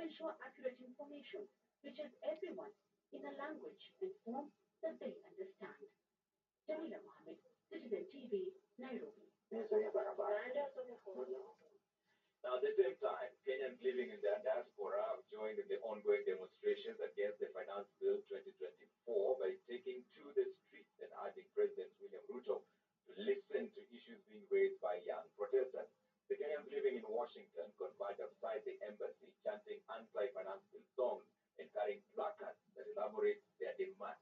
ensure accurate information reaches everyone in a language and form that they understand. Jamila Mohammed, Citizen TV, Nairobi. Now, at the same time, Kenyans living in the diaspora have joined in the ongoing demonstrations against the Finance Bill 2024 by taking to the streets and urging President William RUTO to listen to issues being raised by young protesters. The Kenyans living in Washington converged outside the embassy, chanting anti-finance bill songs and carrying placards that elaborate their demands.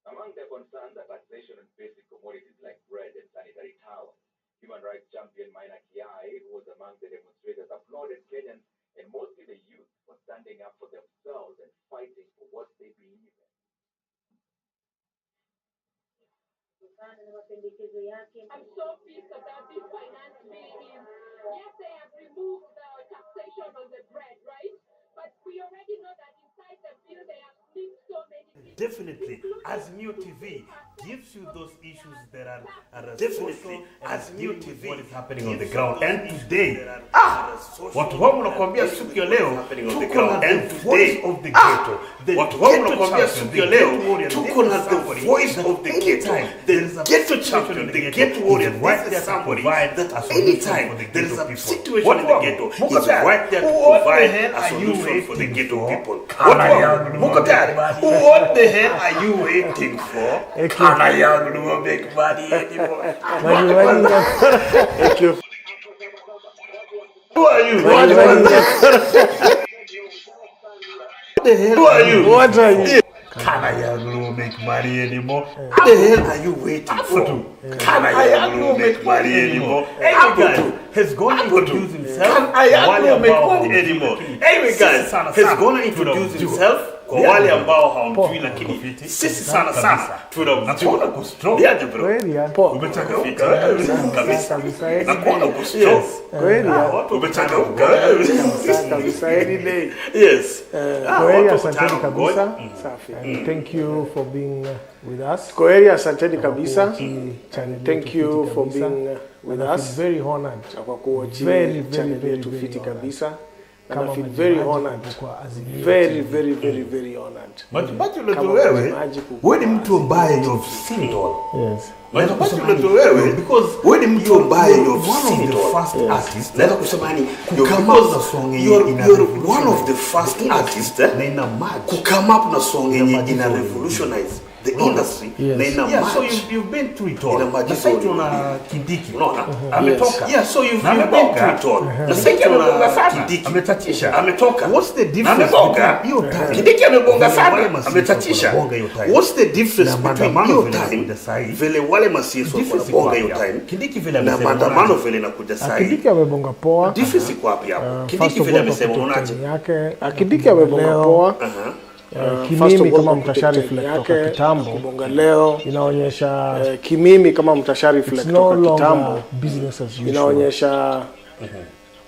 Among their concerns are taxation on basic commodities like bread and sanitary towels. Human rights champion Maina Kiai, who was among the demonstrators, applauded Kenyans and mostly the youth for standing up for themselves and fighting for what they believe in. I'm so pissed about this finance bill. Yes, they have removed the taxation on the bread, right? But we already know that inside the bill they have slipped so many things. Definitely, Azimio TV gives you those issues that are definitely Azimio TV what is happening on the ground. And today, watu wangu nakwambia siku ya leo tuko na the voice of the ghetto. Watu wangu nakwambia siku ya leo tuko na the voice of the ghetto. The ghetto champion, the ghetto warrior, right there to provide that anytime there is a situation in the ghetto, he's right there to provide a solution for the ghetto people. What the hell are you waiting for? Can I not make money anymore? Who are you? Who are you? What are you? Can I not make money anymore? What the hell are you waiting for? Can I not make money anymore? Every guy has gone to introduce himself. Can I not make money anymore? Every guy has gone to introduce himself. Kwa wale ambao hawamjui lakini sisi sana tunamjua kustroke. Yaje bro. Umechangamka kabisa. Nakuona kustroke. Kweli. Umechangamka kabisa any day. Yes. Kweli, asanteni kabisa. Safi. And thank you for being with us. Kweli, asanteni kabisa. Thank you for being with us. Very honored. Kwa kuwatch very tufiti kabisa. And I feel very honored. Very honored. But wewe ni mtu ambaye you've seen it all. Yes. Wewe because wewe ni mtu ambaye you've seen it all. First artist. Naweza kusema ni come up na song you're one of the first artists na ina match to come up na song yenye ina revolutionize the industry. Yes. So you've been through it all. Na sasa tuna Kindiki. Unaona? Ametoka. Yeah, so you've been through it all. Na sasa tuna Kindiki. Ametatisha. Ametoka. What's the difference between hiyo time? Kindiki amebonga sana. Ametatisha. What's the difference between hiyo time vile wale masieso wanabonga hiyo time? Kindiki vile amesema. Na maandamano vile nakuja sasa. Kindiki amebonga poa. Difference iko wapi hapo? Kindiki vile amesema unaje? Kindiki amebonga poa. Kimimi kama mtasharifu kutoka kitambo leo inaonyesha kimimi kama mtasharifu kutoka kitambo business as usual inaonyesha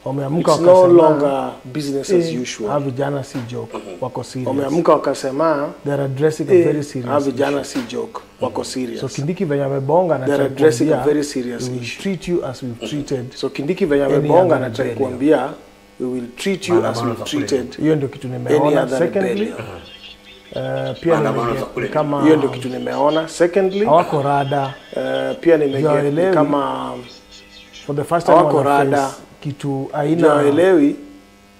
wameamka wakasema no longer business as usual. Vijana si joke, wako serious. Wameamka wakasema they are addressing a very serious. Vijana si joke, wako serious. So Kindiki venye amebonga na they are addressing a very serious issue. Treat you as we've treated. So Kindiki venye amebonga na try kuambia we will treat you as we've treated. Hiyo ndio kitu nimeona. Secondly, pia kama hiyo ndio kitu nimeona. Secondly, hawako rada. Pia nimeelewa kama for the first time hawako rada kitu aina elewi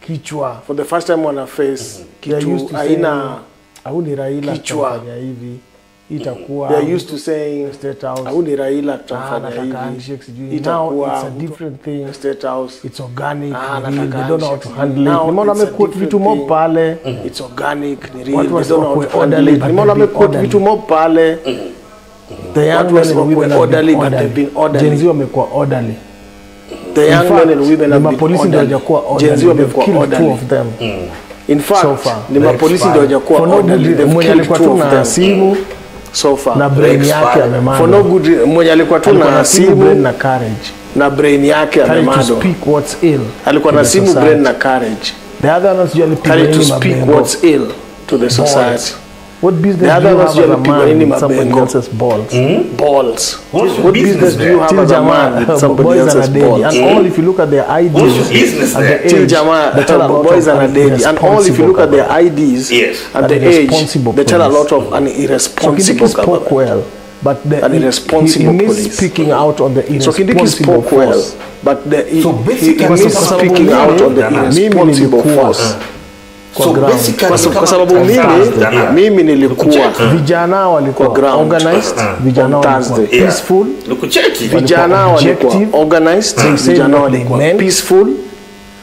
kichwa. For the first time wana face kitu aina au ni Raila kufanya hivi itakuwa they are used to saying state house au ni Raila tutafanya hivi itakuwa it's a different thing. State house it's organic, they don't know how to handle it. Nimeona amekuwa vitu mob pale it's organic ni real, they don't know how to handle it. Nimeona amekuwa vitu mob pale the young men and women orderly but they've been orderly. Jenzi wamekuwa orderly. The young men and women have been police ndio hajakuwa orderly. Jenzi wamekuwa orderly. Two of them in fact ni mapolisi ndio hajakuwa orderly. The mwenye alikuwa tu na simu so far na brain yake amemado for no good mmoja alikuwa tu na simu na courage na brain yake amemado to speak what's ill alikuwa na simu brain na courage the other ones usually to speak what's ill to the society What business The other do you ones have as a wanapigwa nini man with somebody mabengo? else's balls? Balls. What's your What business do you have as a man with somebody boys else's and a daddy, balls? and all if you look at their IDs, What's your business at there? the Till age, they tell a lot boys of and a daddy, and all if you look at their irresponsible IDs Yes. at the An age, irresponsible they tell a police. lot of an So Kindiki irresponsible spoke government. well, but An irresponsible he missed police. speaking out on the So Kindiki irresponsible spoke well, force. but So he basically, missed kama speaking sababu out on the mimi irresponsible nilikuwa force. So basically, Kwa sababu mimi nilikuwa vijana walikuwa Kwa ground. organized, vijana On walikuwa Thursday. peaceful, Lukucheki. vijana walikuwa objective. organized, They said vijana what they walikuwa meant. peaceful, they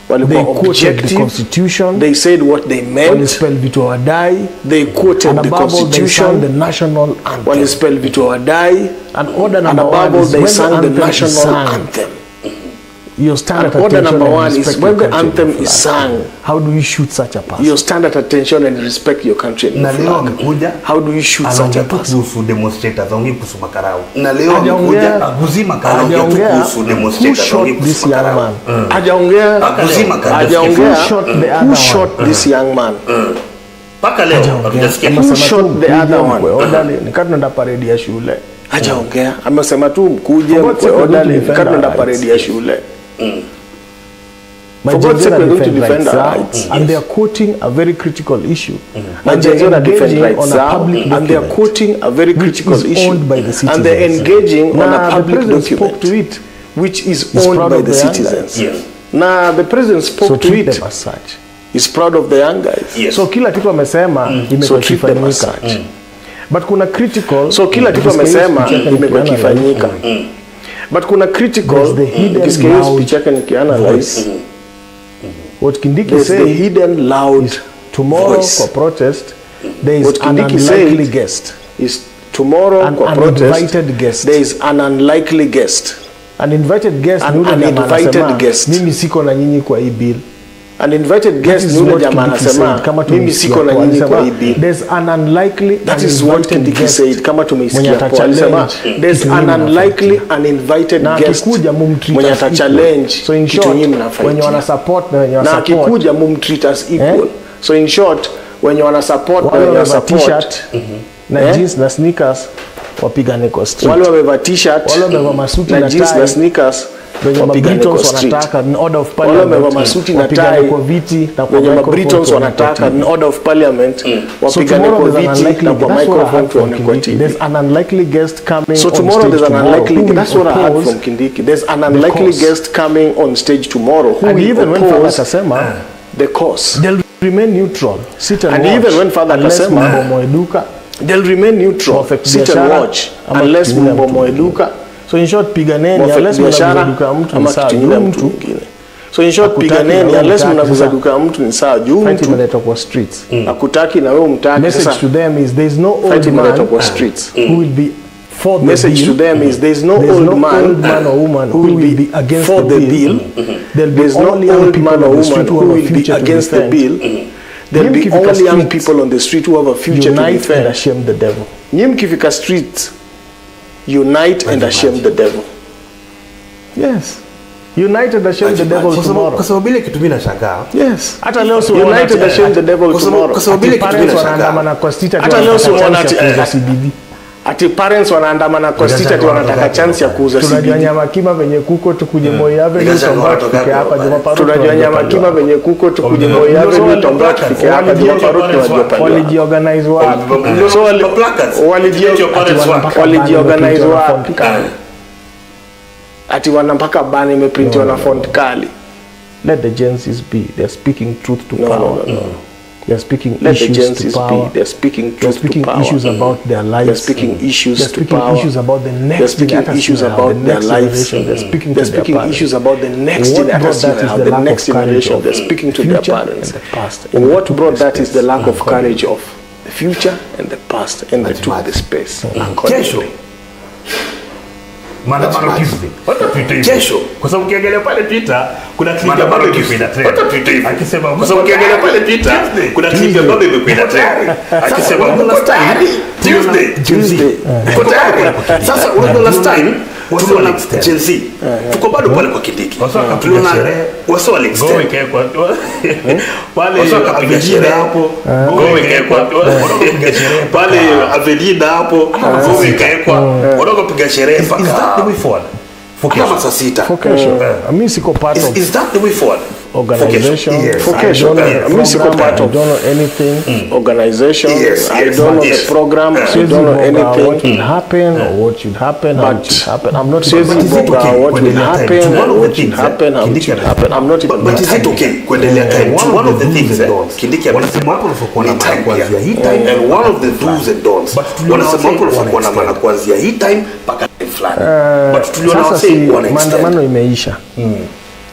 walikuwa quoted the objective, constitution, they said what they meant, walispell vitu hawadai, they quoted and the above all they sang the constitution, national anthem. walispell vitu hawadai, And order and number above one all is they when sang the anthem is national sung, anthem. you stand And at order attention number and one is respect when your the country anthem and is flag. sung, How do you shoot such a person? you stand at attention and respect your country and Na your leo flag. amekuja How do you shoot such a anaongea person? kuhusu demonstrators, aongee kuhusu makarau. Na leo Hajaongea- amekuja aguzima karau, hajaongea kuhusu who demonstrators, shot aongee this kuhusu young makarau. man. Hajaongea Aguzima karau. hajaongea Who shot the other who one? shot this young man. Mpaka leo hatujasikia. Who shot the other one? Nikatunaenda parade ya shule. Hajaongea, amesema tu mkuje For God's sake, we're going to orderly, defend tunaenda our parade ya shule. My For God's Gen Z sake, we're going to defend defend rights, our sir, rights. and they are quoting a very critical issue. And And they're defend engaging rights on a now, public and they are document, quoting a very which critical is issue, owned by the citizens. and they're engaging on a Nah, the public president spoke document, to it. which is He's owned proud by of the the young citizens. guys. Yes. Now the president So spoke to treat it. them as such. He's proud of the young guys. Yes. So kila kitu amesema So treat them as imekifanyika. such. But kuna critical. So kila kitu amesema imekuwa kifanyika. But kuna critical, There's the hidden ukisikia hiyo loud speech yake nikianalyze, What Kindiki there's the said hidden loud tomorrow voice. for protest, there is What an Kindiki unlikely said guest. is tomorrow An kwa protest, uninvited guest. there is an unlikely guest. An invited guest An ni ule jamaa uninvited anasema, guest. mimi siko na nyinyi kwa hii bill. An invited guest That ni is ule what jamaa Kindiki anasema said, kama mimi tumesikia siko na hapo, nyinyi kwa alisema, hii bill. there's an unlikely That is what Kindiki guest said, kama tumeisikia mwenye hapo. Alisema atachallenge there's kitu an nyinyi unlikely uninvited na guest akikuja mumtreat mwenye as equal. atachallenge So in kitu short, nyinyi wenye mnafight. wana support na wenye Na wana support, akikuja mumtreat as equal. So in short, wenye wana support na wale wenye wamevaa support, t-shirt na jeans na sneakers wapigane kwa street. wale wamevaa t-shirt Wale wamevaa masuti na na jeans tie, na sneakers wenye wapigane kwa mabritons street. wanataka in order of Wale parliament, wamevaa masuti na wapigane tie, kwa viti na kwa wenye microphone mabritons tuone kwa wanataka TV. in order of parliament So wapigane tomorrow kwa there's an viti unlikely na kwa that's what I microphone heard from tuone kwa Kindiki. TV. There's an unlikely guest coming So on tomorrow stage there's an tomorrow unlikely, who will that's what I heard oppose from Kindiki. There's an unlikely cause. guest coming on stage tomorrow who and will even when Father oppose akasema the cause. they'll remain neutral, sit and And watch, even when Father unless akasema, mbomoe duka, They'll remain neutral, Perfect sit and biashara, watch ama unless kitu ingine mbomoe mtu duka, so in short piganeni perfect unless mnaguza biashara duka ya mtu ni ama sawa, kitu ingine juu mtu mtu mwingine. So in short hakutaki na piganeni wewe unless umtaki, mnaguza sasa duka ya mtu ni sawa, juu fight mtu imeletwa kwa streets. hakutaki na wewe umtaki. Message Sasa to them is there is no fight old imeletwa man kwa streets. who will be for the Message to bill. them is there is no There's old no man old man or woman who will be against for the the bill. bill. There'll be There's no only young old people man or on the woman street who who have a will be future to against the defend. bill. There'll be Mkifika only young streets, people on the street who have a future to Unite and defend. ashame the devil. Nyinyi mkifika streets, unite and ashame the devil. Yes. United ashame the devil tomorrow. Kwa sababu ile kitu mimi nashangaa. Yes. Hata leo si United ashame the devil tomorrow. Kwa sababu ile kitu mimi parents nashangaa. wanaandamana kwa street ati Hata leo si wanataka unaona chance ya ati- kuuza CBD. Ati parents wanaandamana kwa street ati wanataka chance ya kuuza Tunajua CBD. nyama kima venye kuko tukuje Moi Avenue Nikasema tumbao wanatoka tufike hapa hapa. Jumaparu. Tunajua nyama kima venye kuko tukuje Moi Avenue tumbao tufike hapa Jumaparu tunajua pale. Walijiorganize wapi? So Placards. walijiorganize wapi? Ati wana mpaka bani imeprintiwa na font kali. Let the Gen Zs be. They're speaking truth to No, power. no. They're speaking Let the issues Gen to Zs power. be. They're speaking They're truth to speaking power. issues about their lives. They're speaking issues They're to speaking power. issues about the next They're speaking generation. issues Now, about the their next lives. generation. They're speaking They're to their speaking parents. issues about the next What brought generation. that is The the lack next of courage generation. of They're speaking to their future parents. and the past. And what brought that is the lack of Accordingly. courage of the future and the past, and they took the space. Kesho accordingly. maandamano Tuesday. Hata Twitter hivi. Kesho. Kwa sababu ukiangalia pale Twitter kuna clip ya Maandamano Baba Tuesday. imekuwa ina trend. Hata Twitter hivi. Akisema Kwa sababu ukiangalia pale Twitter kuna clip ya Baba imekuwa ina trend. Akisema Unajua last time Tuesday. Tuesday. Uko tayari? Sasa unajua last time tuliona Gen Z tuko bado pale kwa Kindiki, tuliona wasa wale extend pale Avelina hapo, ngome ikawekwa pale Avelina hapo, ngome ikawekwa, wanapiga sherehe mpaka. Is that the way forward? Kama saa 6. Mimi siko part of. Is that the way forward? Organization. Yes. Mimi siko part of. I don't know anything. Organization. Yes. I don't know the program. I don't know anything. What will happen or what should happen? How should happen? I'm not saying what will happen. What should happen? How should happen? I'm not. But is it okay? Kuendelea time. One of the things Kindiki wanasema hapo unapokuwa na maana kuanzia hii time, and one of the do's and don'ts wanasema hapo unapokuwa na maana kuanzia hii time mpaka fulani. But tuliona maandamano imeisha.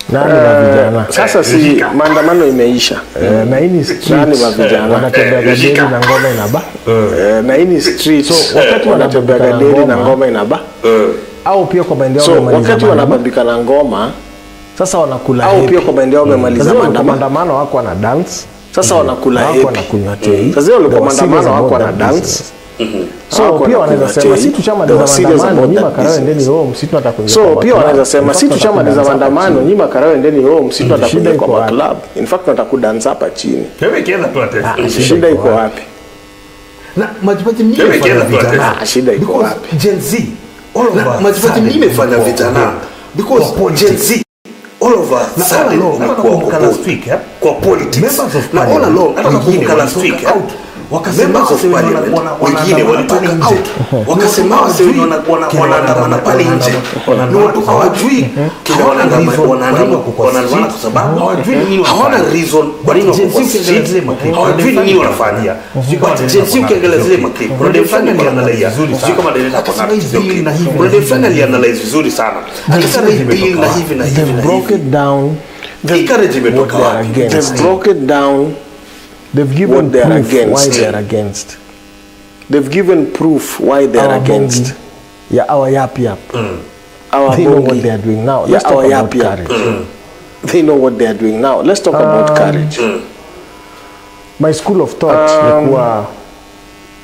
Nani wa vijana? Sasa si maandamano imeisha. Na hii ni street. Nani wa vijana? Wanatembea gadeli na ngoma inaba. Na hii ni street. So wakati wanatembea gadeli na ngoma inaba. Au pia kwa maendeleo wamemaliza. Wakati wanabambika na ngoma, sasa wanakula happy. Au pia kwa maendeleo wamemaliza maandamano wako wana dance. Sasa wanakula happy. Wanakunywa tei. Sasa wale kwa maandamano wako wana dance. So pia wanaweza sema si tuchamaliza maandamano nyima karawe ndeni home msitu atakuja. So pia wanaweza sema si tuchamaliza maandamano nyima karawe ndeni home msitu atakuja kwa club. In fact tunataka dance hapa chini. Wewe kienda tu ate. Shida iko wapi? Na majibaji mimi nimefanya vijana. Shida iko wapi? Gen Z. All over. Majibaji mimi nimefanya vijana because Gen Z all over sudden kwa politics. Na all along nataka kukumbuka last week wakasema wengine walitoka out, wakasema wase wanaandamana pale nje, ni watu hawajui kile wanaandamana kwa sababu hawana reason kwa nini wako street, hawajui nini wanafanya. But jinsi ukiangalia zile makli kuna define alianalyze vizuri, sio kama data kwa na hivi kuna define alianalyze vizuri sana, akisema hivi na hivi na hivi na broke it down, the encouragement they broke it down. They've given proof why they are against. They've given proof why they are against. Yeah, our yap. They know what they are doing now. Let's talk about courage. They know what they are doing now. Let's talk about courage. My school of thought nikuwa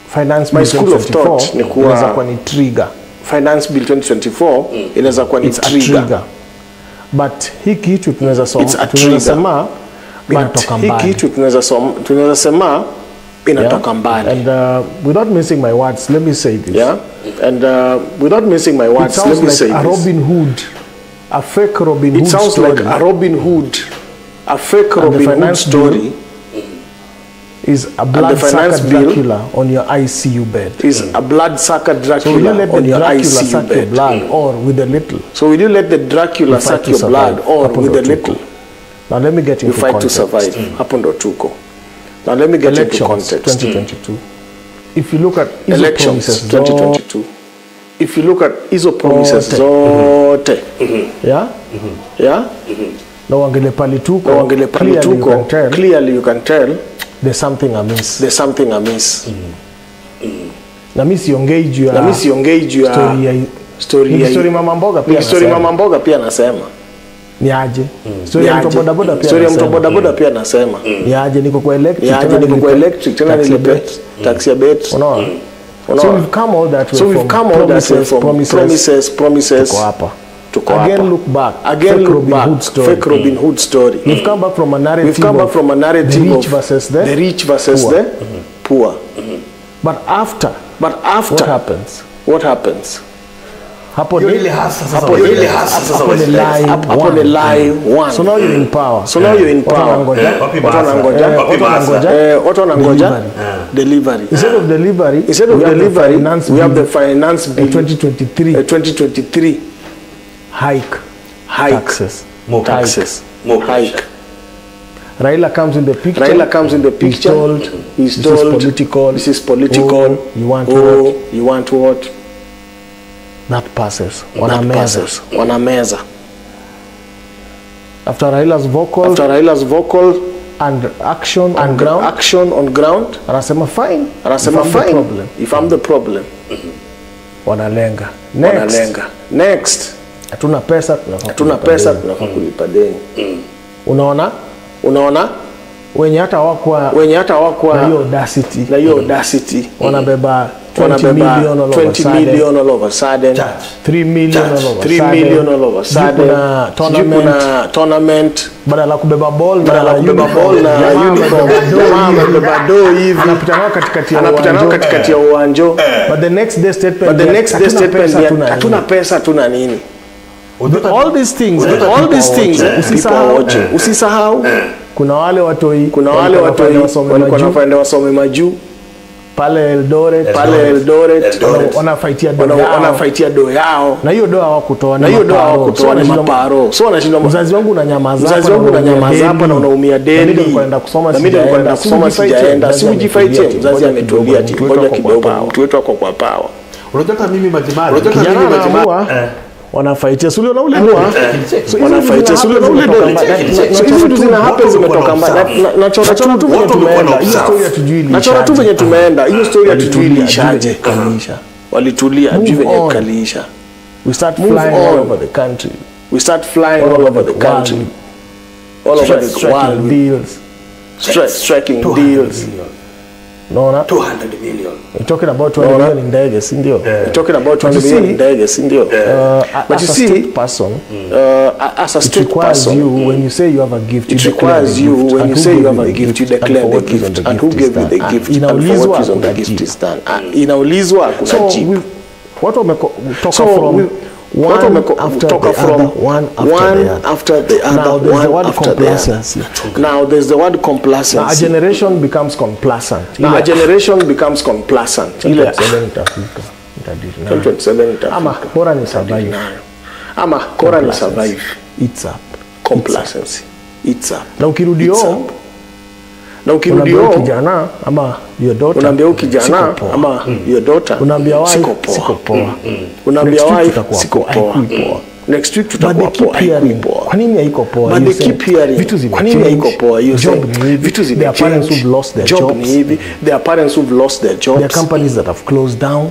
finance bill 2024 inaweza kuwa ni trigger. Finance bill 2024 inaweza kuwa ni trigger. But hiki kitu tunaweza sema inatoka mbali. Hiki tunaweza sema inatoka mbali. And without missing my words, let me say this. Yeah. And without missing my words, let me say this. A Robin Hood, a fake Robin Hood story. It sounds like a Robin Hood, a fake Robin Hood story. Is a blood-sucker Dracula on your ICU bed. Is a blood-sucker Dracula on your ICU bed. Blood or with a little. So will you let the Dracula suck your blood or with a little? Now let me get into context. You fight to survive. Hapo ndo tuko. Now let me get into context. 2022. If you look at elections 2022. If you look at hizo promises zote. Yeah? Yeah? Na wangele pali tuko. Clearly you can tell there's something amiss. There's something amiss. Na mimi siongei juu ya story mama mboga pia nasema. Ni aje. Story ya mtu bodaboda pia nasema. Ni aje niko kwa electric tena nilipe taxi ya bet. Unaona? So we've come all that way from promises tuko hapa. Again look back. Fake Robin Hood story. We've come back from a narrative the rich versus the poor. But after what happens? Hapo ni lie one. So now you're in power. Watu wanangoja delivery. Instead of delivery, we have the finance bill 2023 hike more taxes. Raila comes in the picture. He's told this is political. You want what? That passes. Wanameza. After Raila's vocal and action on ground, anasema fine. If I'm the problem. Wanalenga. Next. Hatuna pesa tunafaa kulipa deni. Unaona? Wenye hata hawakuwa na hiyo audacity wanabeba wanabeba 20 million all of a sudden, 3 million all of a sudden, 3 million all of a sudden, kuna tournament badala kubeba ball na uniform, jamaa amebeba do hivi, anapita nao katikati ya uwanja, but the next day statement hatuna pesa tuna nini. All these things usisahau kuna wale watoi walikuwa wanafanya wasome majuu pale Eldoret wanafaitia do yao, na hiyo do hawakutoa ni maparo. So wanashindwa, mzazi wangu unanyamaza hapa na unaumia deni, nilikwenda kusoma sijaenda, si ujifaitie. Mzazi ametuambia ati ngoja kidogo, mtu wetu ako kwa power. Unajua mimi majimara wanafaitia sulio na ule doa, wanafaitia sulio na ule doa. So hizi vitu zina happen zimetoka mbali. Nachora tu venye tumeenda, hiyo story hatujui. Nachora tu venye tumeenda, hiyo story hatujui ilishaje. Walitulia juu venye kaliisha. We start flying all over the country. All over the world, deals. Striking deals. No, not 200 million. We're talking about 200 million in ndege, si ndio? We're talking about 200 million in ndege, si ndio? But you see, as a state person, you when you say you have a gift, it requires you when you say you have a gift, you declare the gift, and who gave you the gift, and what is on the gift is done. Inaulizwa kuna jibu. What wametoka from one after the other. Now there's the word complacency. Now a generation becomes complacent. Kora ni survive. It's up. Complacency. It's up. Na ukirudi home kijana ama your daughter, unaambia kijana ama your daughter, unaambia why siko poa, unaambia why siko poa, next week tutakuwa poa. Kwa nini haiko poa? But they keep hearing vitu zipo. Kwa nini haiko poa? Hiyo vitu zipo. Their parents who've lost their jobs, their parents who've lost their jobs, their companies that have closed down.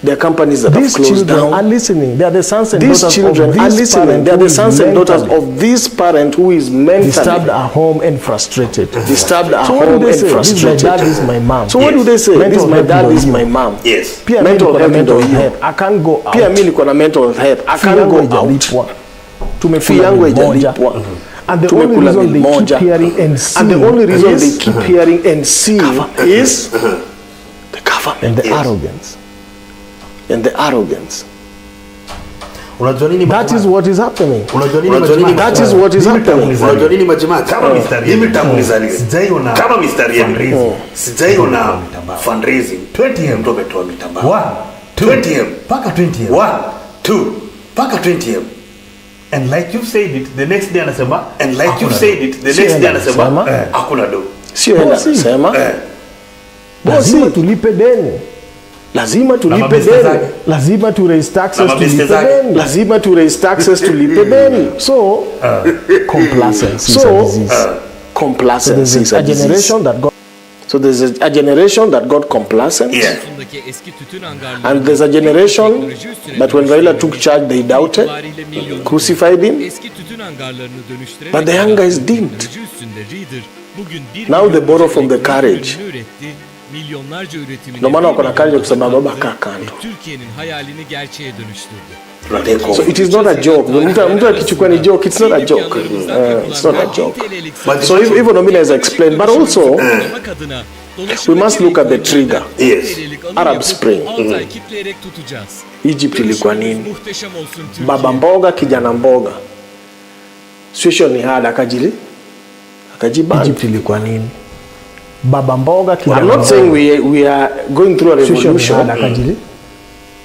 These children are listening. They are the sons and daughters of this parent who is mentally disturbed at home and frustrated. So what do they say? This my dad is my mom. So what do they say? This my dad is my mom. Yes. Mental health. I can't go out. Pia mimi niko na mental health. I can't go out. Tumefia yangu haijalipwa. And the only reason they keep hearing and seeing is the government and the arrogance. That is what is happening. That is what is happening. Unajua nini majamaa, kama mistari hivi tangulizalia kama mistari ya sijaiona fundraising 20m ndio umetoa mitambaa 20m paka 20m 1 2 paka 20m, and like you said it the next day anasema hakuna do. Sio enda anasema lazima tulipe deni, lazima tulipe deni, lazima tu raise taxes tulipe deni, lazima tu raise taxes tulipe deni. So complacency is a disease. Complacency is a generation that got, so there's a generation that got complacent, and there's a generation that when Raila took charge they doubted, crucified him, but the young guys didn't. Now they borrow from the courage. No maana wako na courage kusema baba kando. So it is not a joke. Mtu akichukua ni joke, it's not a joke. It's not a joke. So even Omina has explained, but also we must look at the trigger. Yes. Arab Spring. Egypt ilikuwa nini? Baba mboga, kijana mboga. Situation ni hard, akajibana. Egypt ilikuwa nini? Baba mboga, kijana mboga. I'm not saying we are going through a revolution,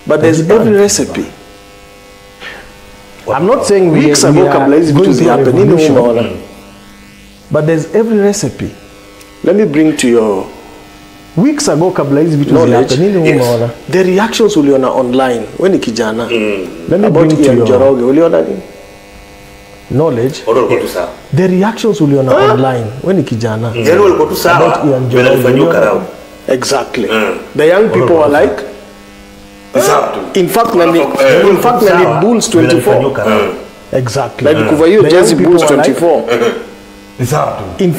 but there's every recipe. I'm not saying weeks ago kabla hizi vitu zihappen nini unaona, but there's every recipe. Let me bring to your weeks ago kabla hizi vitu zihappen nini unaona, the reactions uliona online when ni kijana. Let me bring to your Joroge uliona nini knowledge, the reactions uliona online when ni kijana yeye alikuwa tu sawa wanafanyuka rao. Exactly. The young people were like in fact Bulls 24. Exactly. Like kuva hiyo Jazzy Bulls 24. In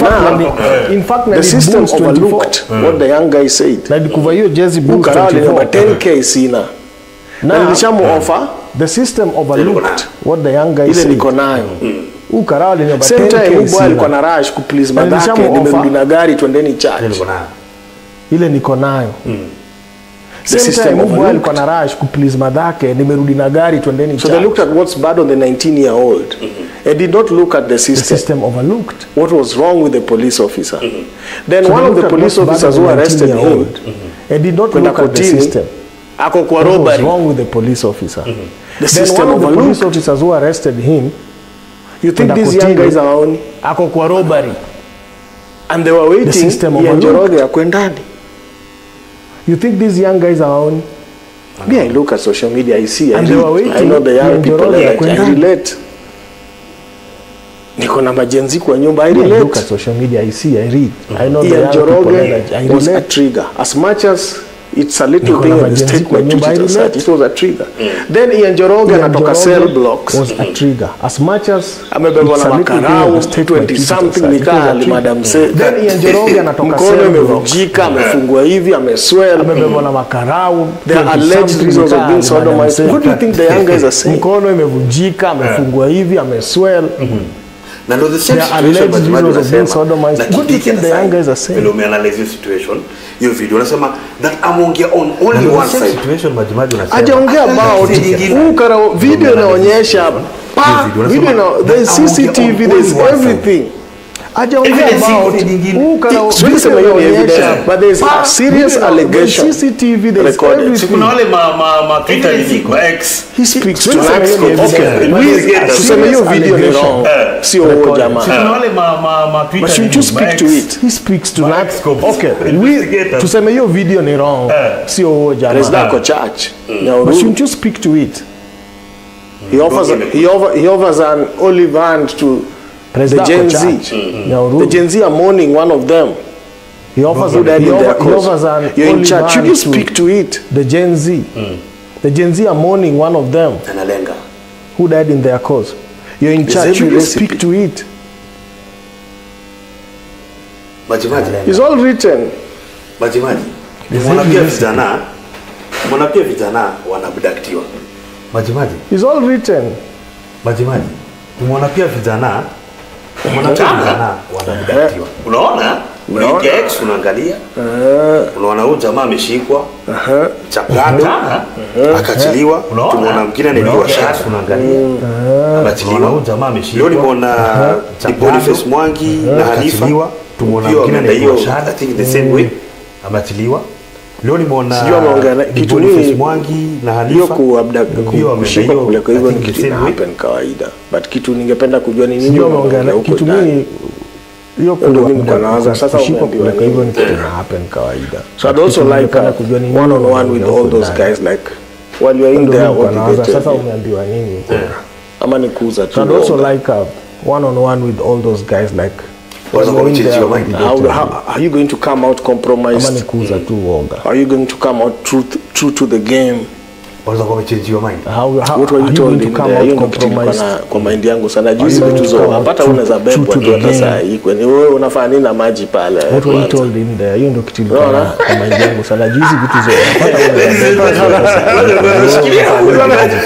fact, the system overlooked what the young guy said. Na dikuva hiyo jezi Bulls 24 10k sina. Na nilishamu offer. The system overlooked what the young guy said. Ile niko nayo. Ukarali ni same time boy alikuwa na rush ku please madake nimerudi na gari twendeni church. Ile niko nayo. The system boy alikuwa na rush ku please madake nimerudi na gari twendeni church. So they looked at what's bad on the 19-year-old. And did not look at the system. The system overlooked what was wrong with the police officer. Then so one of the police officers who arrested him and did not look at the system. Ako kwa robbery. What was wrong with the police officer? The system one of the police officers who arrested him. You think these young guys are on? Ako kwa robbery. And they were waiting. The system overlooked. You think these young guys are on? Me, I look at social media, I see, and they were waiting. I know the young people, I relate. Niko na majenzi kwa nyumba, I relate. I look at social media, I see, I read. I know the young people, I was a trigger. As much as it's a little thing of a statement, it was a trigger. Then Ian Joroge anatoka cell blocks. Was a trigger. As much as amebebwa na makarau 20 something nikali madam said. Then Ian Joroge anatoka cell blocks. Mkono umevunjika, amefungwa hivi, ameswell. Amebebwa na makarau. There are alleged reasons of being sodomized. What do you think the young guys are saying? Mkono imevunjika, amefungwa hivi, ameswell. Na ndo the same situation Majimaji unasema. What do you think the young guys are saying? Vile umeanalyze situation, hiyo video unasema that ameongea on only one side. Situation Majimaji unasema. Hajaongea about ukara video inaonyesha video na the CCTV there's everything. Hajaongea about ukara video inaonyesha but there's a serious allegation. CCTV there's everything. Kuna wale ma Twitter liko X. He speaks to okay. Tuseme hiyo video ni wrong. Sio huo jamaa. Kuna wale ma Twitter. But should you speak to it? He speaks to that. Okay. Tuseme hiyo video ni wrong. Sio huo jamaa. There's that church. But should you speak to it? He offers an olive hand to the Gen Z. The Gen Z are mourning one of them. He offers an you're in church. Should you speak to it? The Gen Z. The Gen Z are mourning one of them who died in their cause. You're in church. Should you speak to it? Majimaji. It's all written. Majimaji. Mwanapia vijana wanabudaktiwa. Majimaji. It's all written. Majimaji. Mwanapia vijana wanabudaktiwa. Unaona? Unaingia X unaangalia. Unaona huyu jamaa ameshikwa. Chapata. Akachiliwa. Tunaona mwingine analiwa shati unaangalia. Akachiliwa huyu jamaa ameshikwa. Leo nimeona Boniface Mwangi na Hanifa. Tumeona mwingine analiwa shati. I think the same way. Amachiliwa. Leo nimeona kitu ni Mwangi na Hanifa kushika kule, kwa hivyo ni kitu ina happen kawaida, but kitu ningependa kujua ni nini kitu nini hiyo kwa naanza sasa kushika kule, kwa hivyo ni kitu ina happen kawaida. So I'd also like one on one with all those guys, like while you're in there what sasa umeambiwa nini ama ni kuuza tu. So I'd also like one on one with all those guys, like how are you going to come out compromised? Are you going to come out true to the game? What were you told in there? You compromised kwa mind yangu sana juzi vitu zote hapata unaweza bebwa tu hata saa hii kwani wewe unafanya nini na maji pale? What were you told in there? Hiyo ndio kitu kwa mind yangu sana juzi vitu zote hapata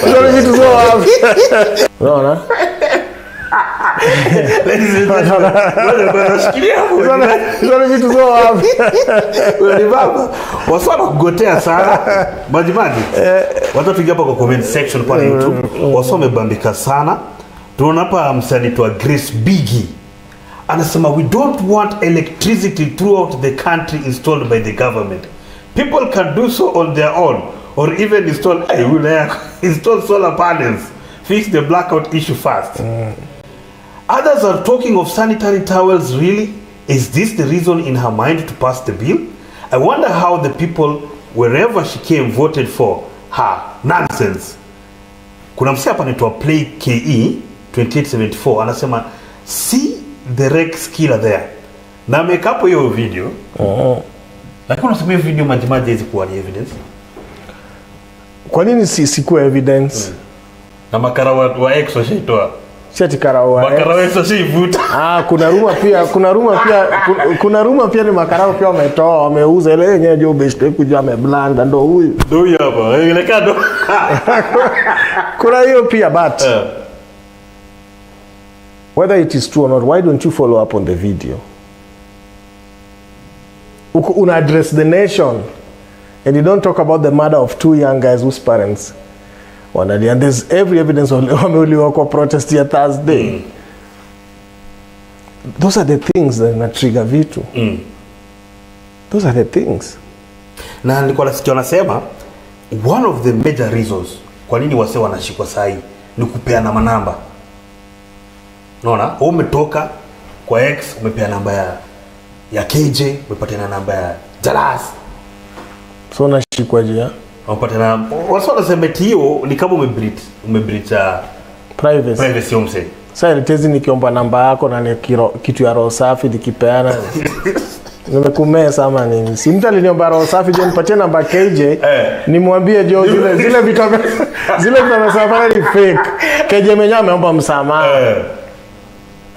unaweza vitu zote. Unaona? Wasana kugotea sana Majimaji. Watu tuingia hapa kwa comment section pale YouTube. Wasome bambika sana. Tunaona hapa msanii tu Grace Biggie anasema we don't want electricity throughout the country installed by the government. People can do so on their own or even install solar panels. Fix the blackout issue fast. Others are talking of sanitary towels. Really? Is this the reason in her mind to pass the bill? I wonder how the people, wherever she came, voted for her. Nonsense. Kuna msee hapa anaitwa Play KE 2874 anasema see the Rex killer there. Na make up hiyo video. Lakini unasema hiyo video Majimaji hizi kuwa ni evidence. Kwa nini si kuwa evidence? Na makara wa X washaitoa. Shati karao. Makarao sasa shivuta. Kuna ruma pia ni makarao pia wameuza ile yenyewe jo best kuja ameblanda ndo huyu. Ndio huyu hapa. Ile kado. Kuna hiyo pia but whether it is true or not, why don't you follow up on the video? Una address the nation and you don't talk about the murder of 2 young guys whose parents wanali, and there's every evidence wameuliwa kwa protest ya Thursday. Those are the things that na trigger vitu. Those are the things. Na nilikuwa nasikia nasema one of the major reasons kwa nini wase wanashikwa sahi ni kupeana manamba. Unaona, umetoka kwa X umepea namba ya KJ, umepata namba ya Dallas. So unashikwa je? Umepata wase wanasema hiyo ni kama umebreach privacy umse. Sasa tezi nikiomba namba yako na ni kitu ya roho safi nikipeana. Nimekumesa ama nini? Si mtu aliniomba roho safi je nipatie namba KJ, nimwambie jo zile vitu safari ni fake. KJ mwenyewe ameomba msamaha.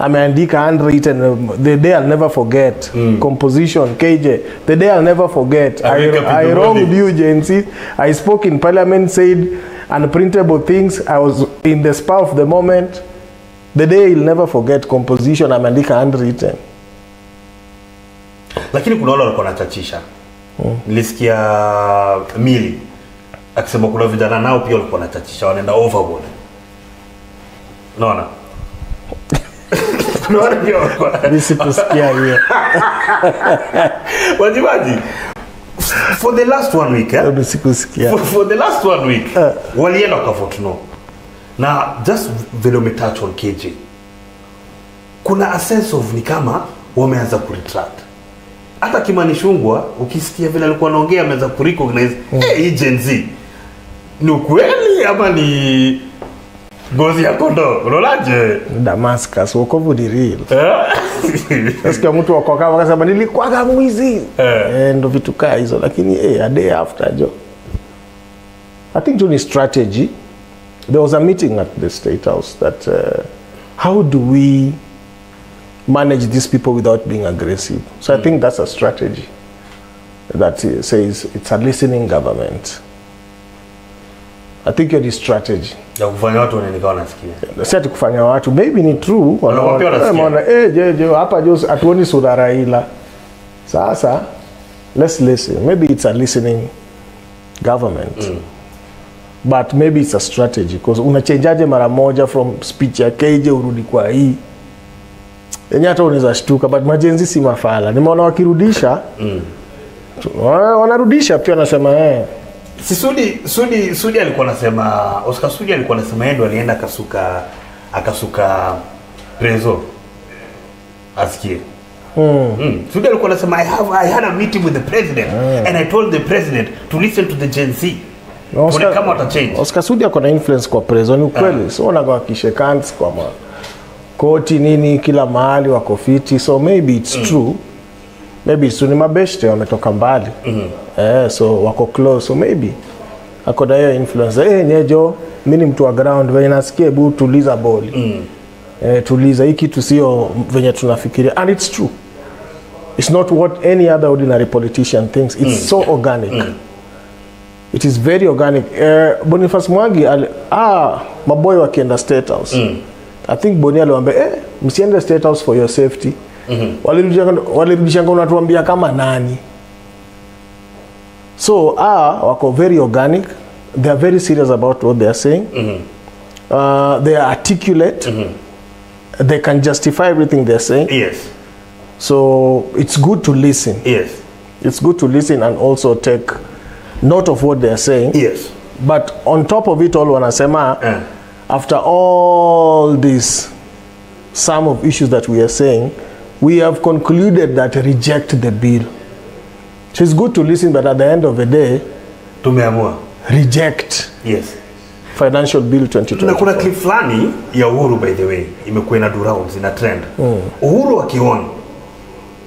Ameandika handwritten, the day I'll never forget. Composition KJ, the day I'll never forget. I wronged you, Jensi. I spoke in parliament, said unprintable things. I was in the spur of the moment. The day you'll never forget. Composition ameandika handwritten. Lakini kuna wale walikuwa wanachachisha. Nilisikia Mili akisema kuna vijana nao pia walikuwa wanachachisha, wanaenda overboard. Unaona? Nisikusikia hiyo. Wajibaji. For the last 1 week, nisikusikia. For the last 1 week, walienda kwa vote no. Na just vile touch on KJ. Kuna a sense of ni kama wameanza ku retract. Hata Kimani Ichung'wah ukisikia vile alikuwa anaongea ameanza ku recognize hii Gen Z. Ni ukweli ama ni gozi ya kondo? Unaonaje? Damascus wokovu ni real. Sasa mtu wakoka akasema nilikuwa mwizi. Ndo vitu kaa hizo, lakini a day after jo. I think to the strategy, there was a meeting at the State House that how do we manage these people without being aggressive? So I think that's a strategy that says it's a listening government. I think you're the strategy. Ya kufanya watu wanaelewa nasikia. Sasa kufanya watu maybe ni true wanaona je hapa jo atuoni sura Raila. Sasa let's listen. Maybe it's a listening government. But maybe it's a strategy because unachangeaje mara moja from speech ya KJ urudi kwa hii. Yenye hata unaweza shtuka but majenzi si mafala. Nimeona wakirudisha wanarudisha pia nasema Si Sudi alikuwa anasema Oscar Sudi alikuwa anasema yeye ndo alienda akasuka prezo asikie. Sudi alikuwa anasema I had a meeting with the president and I told the president to listen to the Gen Z. Oscar kama ata change. Oscar Sudi akona influence kwa prezo ni ukweli. So wanaga kishekants kwa koti nini kila mahali wako fiti, so maybe it's true. Maybe it's true, ni mabeshte wametoka mbali. So wako close, so maybe akoda hiyo influence. Nyejo mimi mtu wa ground venye nasikia hebu tuliza boli. Tuliza hii kitu sio venye tunafikiria, and it's true. It's not what any other ordinary politician thinks. It's so organic. It is very organic. Boniface Mwangi maboy wakienda State House. I think Boni aliwaambia msiende State House for your safety. Walirudisha unatuambia kama nani. So wako very organic. They are very serious about what they are saying. They are articulate. They can justify everything they are saying. Yes. So it's good to listen. Yes. It's good to listen and also take note of what they are saying. Yes. But on top of it all, wanasema after all this sum of issues that we are saying, we have concluded that reject the bill. So it's good to listen, but at the end of the day, tumeamua reject. Yes. Financial bill 2020. Na kuna clip flani ya Uhuru, by the way, imekuwa ina do rounds, ina trend. Uhuru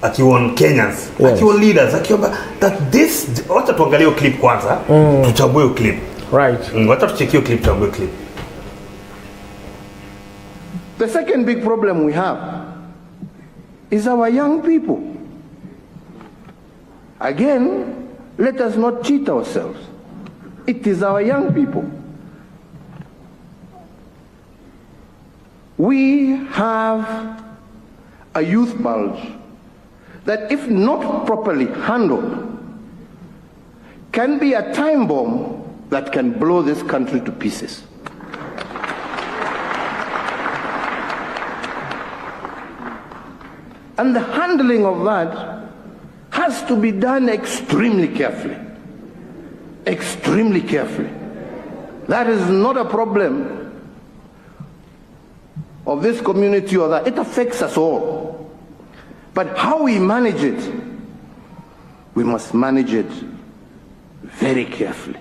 akion Kenyans, akion leaders, akiomba that this, wacha tuangalie clip kwanza, tuchambue clip. Right. Wacha tuchekie clip, tuchambue clip. The second big problem we have is our young people. Again, let us not cheat ourselves. It is our young people. We have a youth bulge that, if not properly handled, can be a time bomb that can blow this country to pieces. And the handling of that has to be done extremely carefully. Extremely carefully. That is not a problem of this community or that. It affects us all. But how we manage it, we must manage it very carefully.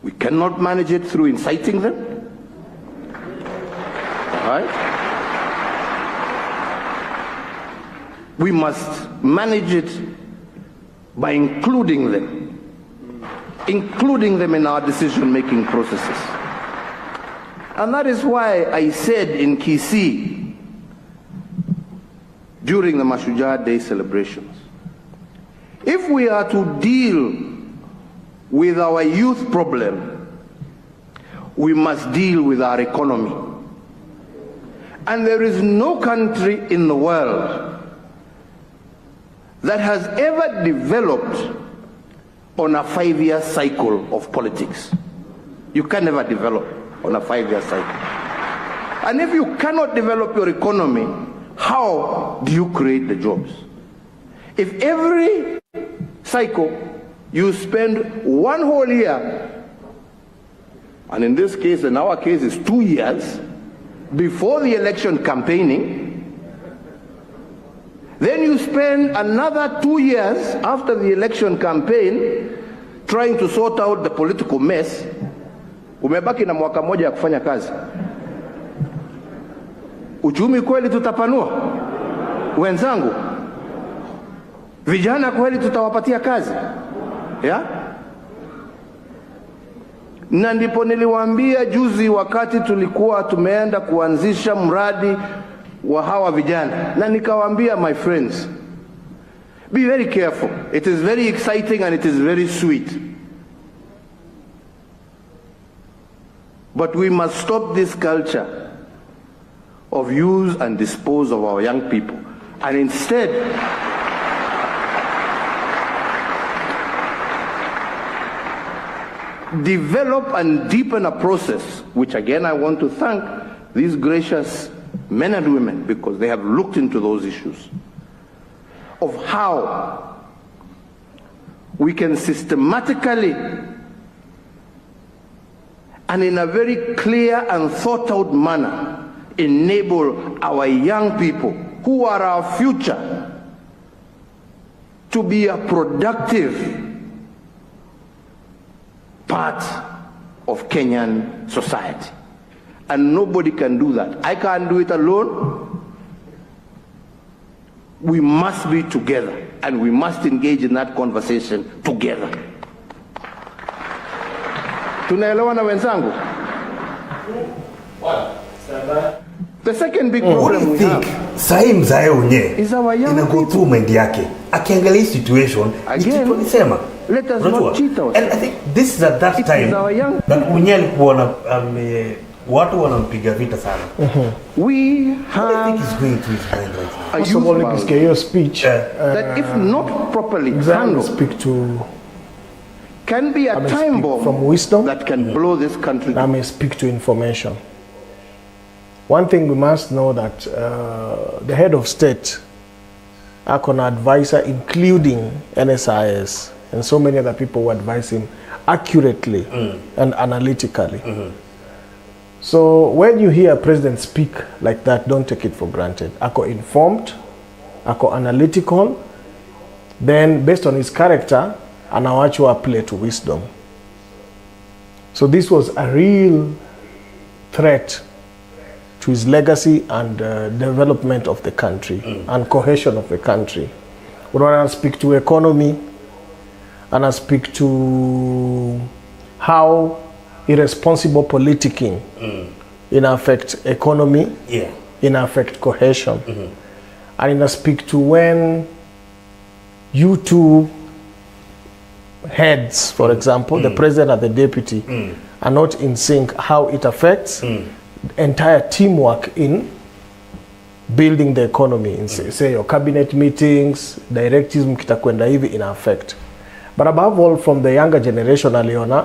We cannot manage it through inciting them. All right? We must manage it by including them in our decision-making processes. And that is why I said in Kisii during the Mashujaa Day celebrations, if we are to deal with our youth problem, we must deal with our economy. And there is no country in the world that has ever developed on a 5-year cycle of politics. You can never develop on a 5-year cycle. And if you cannot develop your economy, how do you create the jobs? If every cycle you spend 1 whole year, and in this case, in our case, it's 2 years, before the election campaigning, then you spend another 2 years after the election campaign trying to sort out the political mess, umebaki na mwaka moja ya kufanya kazi. Uchumi kweli tutapanua? Wenzangu, vijana kweli tutawapatia kazi? Ya? Na ndipo niliwaambia juzi wakati tulikuwa tumeenda kuanzisha mradi wa hawa vijana, na nikawaambia, my friends, be very careful. It is very exciting and it is very sweet. But we must stop this culture of use and dispose of our young people, and instead develop and deepen a process, which again I want to thank these gracious men and women, because they have looked into those issues, of how we can systematically and in a very clear and thought out manner enable our young people, who are our future, to be a productive part of Kenyan society. And nobody can do that. I can't do it alone. We must be together, and we must engage in that conversation together. Tunaelewana wenzangu? The second big problem we have sahi mzae unye ina go through mind yake akiangalia situation ikiponisema. Let us not cheat ourselves. And I think this is at that time that unye alikuwa na watu wanampiga vita sana. We have, I think he's going to his mind right now. First of all, nikisikia your speech that if not properly handled, speak to can be a time bomb from wisdom that can blow this country. I may speak to information. One thing we must know that the head of state, an advisor, including NSIS and so many other people who advise him accurately and analytically. So when you hear a president speak like that, don't take it for granted. Ako informed, ako analytical, then based on his character, anawachwa play to wisdom. So this was a real threat to his legacy and development of the country and cohesion of the country. We want to speak to economy, and I speak to how irresponsible politicking ina affect economy, ina affect cohesion, and ina speak to when you two heads, for example, the president and the deputy, are not in sync, how it affects entire teamwork in building the economy. In say your cabinet meetings, directives mkitakwenda hivi ina affect. But above all, from the younger generation, aliona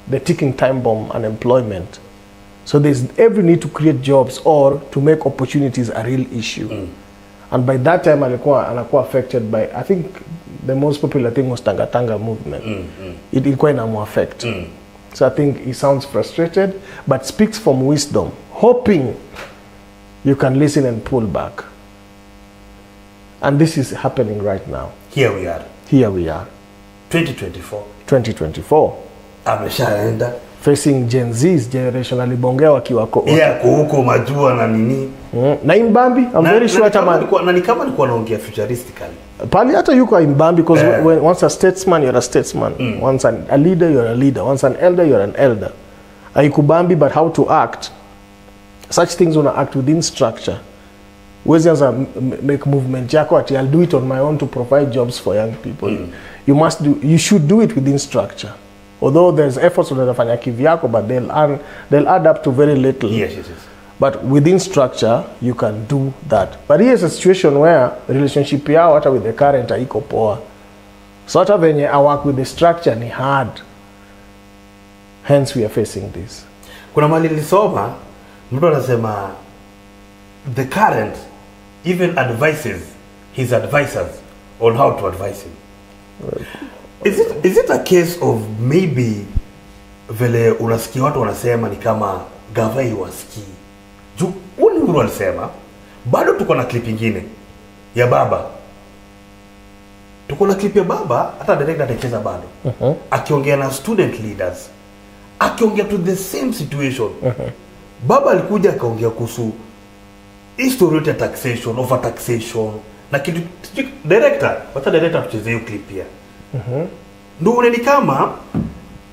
the ticking time bomb, unemployment. So there's every need to create jobs or to make opportunities a real issue. And by that time, anakuwa affected by, I think the most popular thing was Tanga movement. It ilikuwa inamu affect. So I think he sounds frustrated, but speaks from wisdom, hoping you can listen and pull back. And this is happening right now. Here we are. 2024. 2024. Ameshaenda. Facing Gen Z's, generation alibongea wakiwa huko majua na nini. Na Imbambi, I'm very sure na ni kama nilikuwa naongea futuristically. Pali hata yuko Imbambi, because when once a statesman, you're a statesman. Once a leader, you're a leader. Once an elder, you're an elder. Aikubambi, but how to act. Such things wanna act within structure. Wezi anza make movement yako ati I'll do it on my own to provide jobs for young people. You should do it within structure. Although there's efforts unafanya kivyako, but they'll add up to very little. Yes. But within structure, you can do that. But here's a situation where relationship yao hata with the current haiko poa. So hata venye I work with the structure ni hard. Hence we are facing this. Kuna mali nilisoma, mtu anasema the current even advises his advisors on how to advise him. Is it a case of maybe vile unasikia watu wanasema ni kama gavai wasikii? Juu uni alisema bado tuko na clip nyingine ya baba. Tuko na clip ya baba hata director atacheza bado. Akiongea na student leaders. Akiongea to the same situation. Baba alikuja akaongea kuhusu history ya taxation, over taxation na kitu director tucheze hiyo clip pia. Ndio ni kama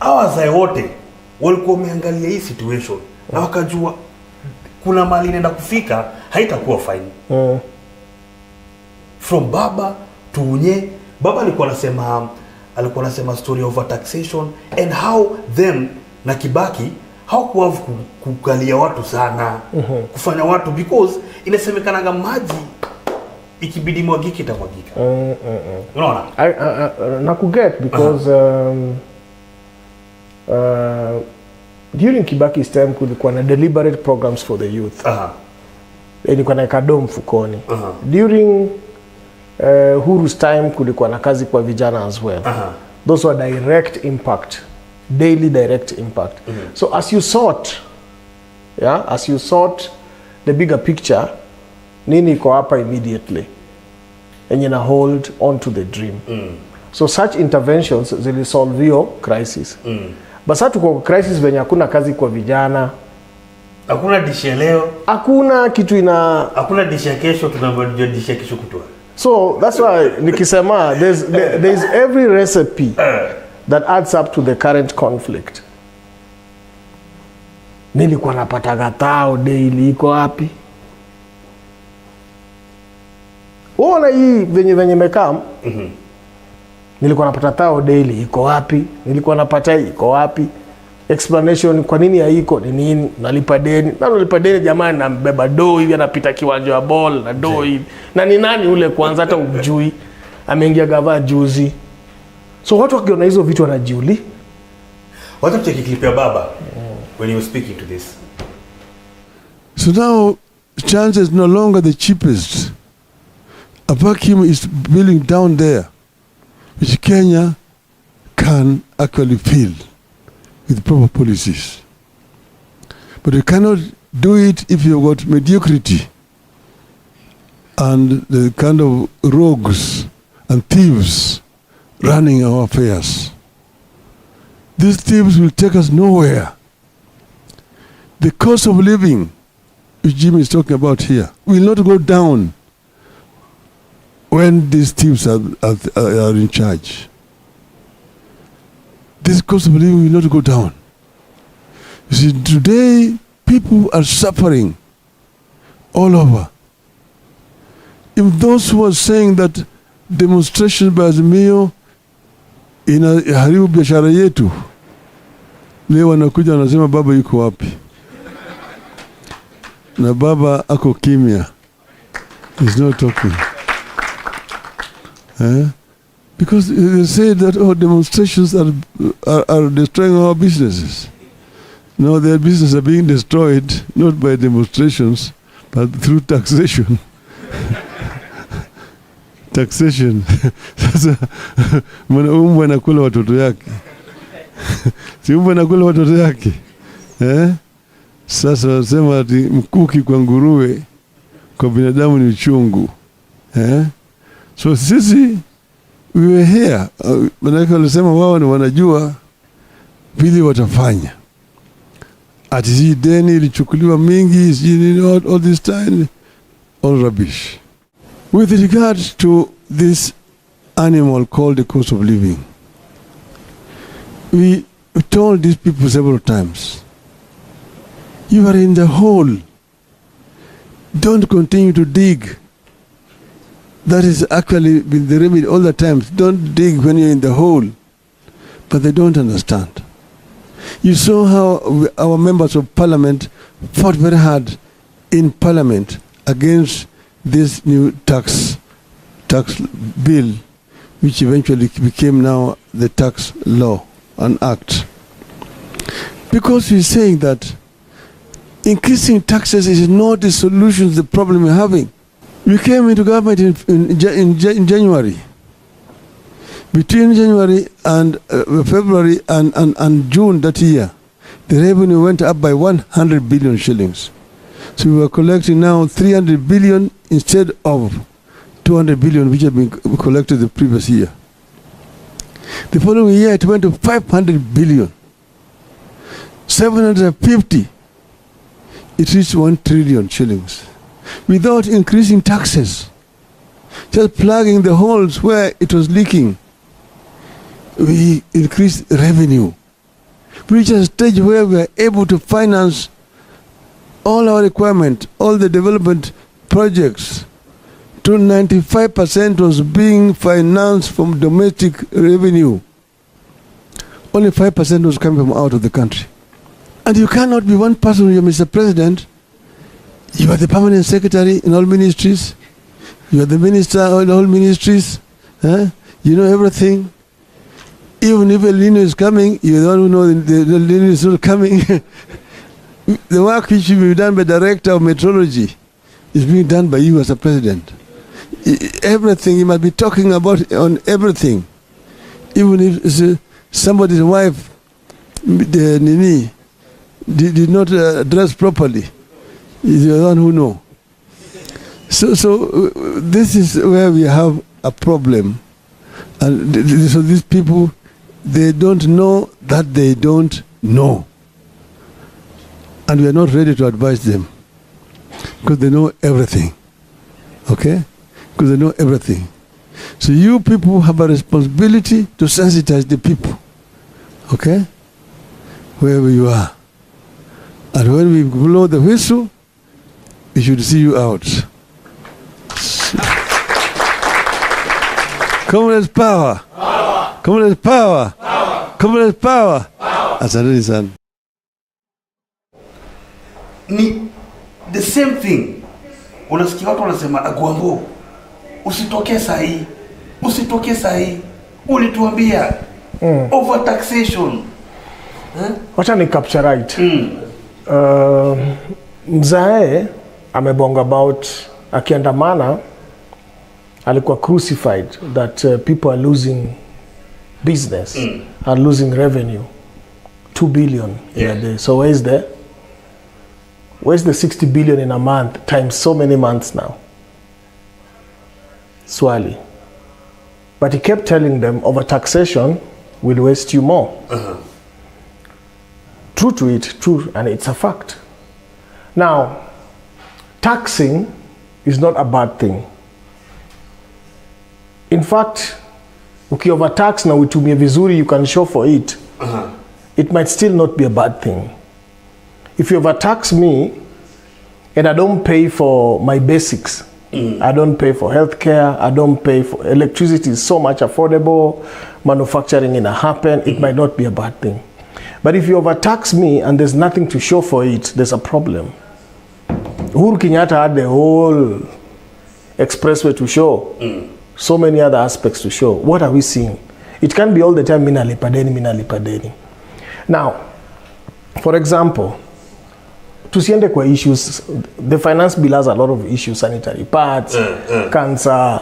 awazai wote walikuwa wameangalia hii situation na wakajua kuna mali inaenda kufika haitakuwa fine. From baba to unye, baba alikuwa anasema story of taxation and how them na Kibaki hawakuwa kukalia watu sana, kufanya watu, because inasemekana maji ikibidi mwagike itamwagika. Unaona? Na kuget because during Kibaki's time kulikuwa na deliberate programs for the youth. Ilikuwa na kadom mfukoni. During Huru's time kulikuwa na kazi kwa vijana as well. Those were direct impact, daily direct impact. So as you sort the bigger picture, nini iko hapa immediately, and you hold on to the dream. So such interventions zili solve your crisis. But sasa tuko crisis venye hakuna kazi kwa vijana, hakuna dishe leo, hakuna kitu hakuna dishe kesho, tunangoja dishe kesho kutwa. So that's why nikisema there's every recipe that adds up to the current conflict. Nilikuwa napata gatao daily iko wapi? Ona hii venye mekam. Nilikuwa napata tao daily iko wapi? Nilikuwa napata iko wapi? Explanation kwa nini haiko ni nini? Nalipa deni jamani, na mbeba doo hivi anapita kiwanja wa ball na doo hivi. Na ni nani ule kwanza hata ujui? Ameingia gava juzi. So watu wakiona hizo vitu wanajiuli. Watu cheki clip ya baba when he was speaking to this. So now chant is no longer the cheapest. A vacuum is building down there, which Kenya can actually fill with proper policies. But you cannot do it if you've got mediocrity and the kind of rogues and thieves running our affairs. These thieves will take us nowhere. The cost of living, which Jimmy is talking about here, will not go down when these thieves are in charge. This cost of living will not go down. You see, today people are suffering all over. If those who are saying that demonstrations by Azimio inaharibu biashara yetu, leo wanakuja wanasema baba yuko wapi? Na baba ako kimya. He's not talking. Because they say that demonstrations are destroying our businesses. No, their businesses are being destroyed not by demonstrations, but through taxation. Taxation. Sasa mbwa anakula watoto yake. Si mbwa anakula watoto yake. Sasa wasema ati mkuki kwa nguruwe, kwa binadamu ni uchungu. So sisi we were here. Manake walisema wao ni wanajua vile watafanya. Ati hii deni ilichukuliwa mingi, all this time, all rubbish. With regard to this animal called the cost of living, we told these people several times, you are in the hole. Don't continue to dig. That is actually been the remedy all the time. Don't dig when you're in the hole. But they don't understand. You saw how our members of parliament fought very hard in parliament against this new tax bill, which eventually became now the tax law and act. Because we're saying that increasing taxes is not the solution to the problem we're having. We came into government in January. Between January and February and June that year, the revenue went up by 100 billion shillings. So we were collecting now 300 billion instead of 200 billion which had been collected the previous year. The following year it went to 500 billion. 750, it reached 1 trillion shillings. Without increasing taxes, just plugging the holes where it was leaking, we increased revenue. We reached a stage where we are able to finance all our requirements, all the development projects. To 95% was being financed from domestic revenue. Only 5% was coming from out of the country. And you cannot be one person, you're Mr. President. You are the permanent secretary in all ministries. You are the minister in all ministries. You know everything. Even if El Nino is coming, you don't know the El Nino is not coming. The work which will be done by the director of meteorology is being done by you as a president. Everything, you must be talking about on everything. Even if somebody's wife, the Nini, did not dress properly, is the one who know. So this is where we have a problem. And so these people, they don't know that they don't know. And we are not ready to advise them because they know everything. Okay? Because they know everything. So you people have a responsibility to sensitize the people. Okay? Wherever you are. And when we blow the whistle, we should see you out. Communist power. Communist power. Communist power. Asanteni sana. Ni the same thing. Unasikia watu wanasema Agwambo, usitoke sahi. Usitoke sahi. Ulituambia over taxation. Wacha ni capture right. Mzae amebonga about akiandamana alikuwa crucified that people are losing business, are losing revenue, 2 billion in a day. So where's the 60 billion in a month times so many months now? Swali. But he kept telling them over taxation will waste you more. True to it, true, and it's a fact. Now, taxing is not a bad thing. In fact, uki overtax na utumie vizuri, you can show for it. It might still not be a bad thing. if you overtax me and I don't pay for my basics, I don't pay for healthcare, I don't pay for electricity, is so much affordable, manufacturing in a happen, it might not be a bad thing. But if you overtax me and there's nothing to show for it, there's a problem. Uhuru Kenyatta had the whole expressway to show, so many other aspects to show. What are we seeing? It can't be all the time, mina lipadeni. Now, for example, tusiende kwa issues, the finance bill has a lot of issues, sanitary pads, cancer,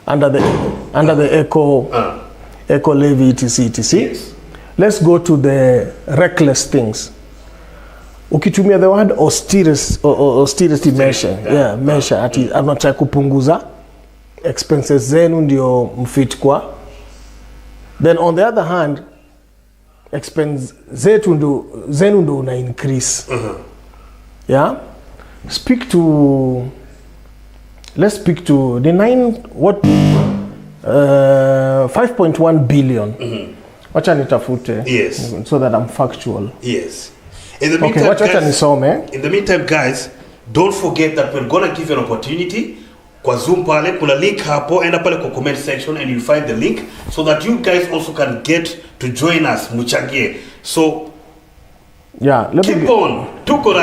under the eco levy, etc. Yes. Let's go to the reckless things. Ukitumia the word austerity measure, measure ati anataka kupunguza expenses zenu ndio mfit kwa. Then on the other hand, expense zenu ndo una increase. Yeah? Let's speak to the 5.1 billion. Wacha nitafute. Yes. So that I'm factual. Yes. In the meantime, in the meantime, guys, don't forget that we're gonna give you an opportunity. Kwa Zoom pale, kuna link hapo, enda pale kwa comment section and you'll find the link so that you guys also can get to join us, muchangie. So, yeah, keep on. Tuko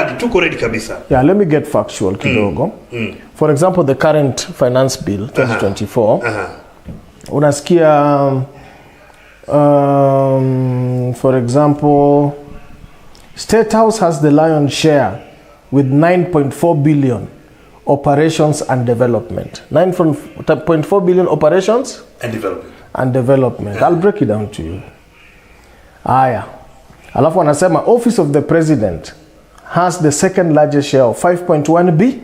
ready kabisa. Yeah, let me get factual kidogo. For example, the current finance bill 2024. Unasikia for example, State House has the lion's share with 9.4 billion operations and development. 9.4 billion operations and development. I'll break it down to you. Aya. Alafu wanasema Office of the President has the second largest share of 5.1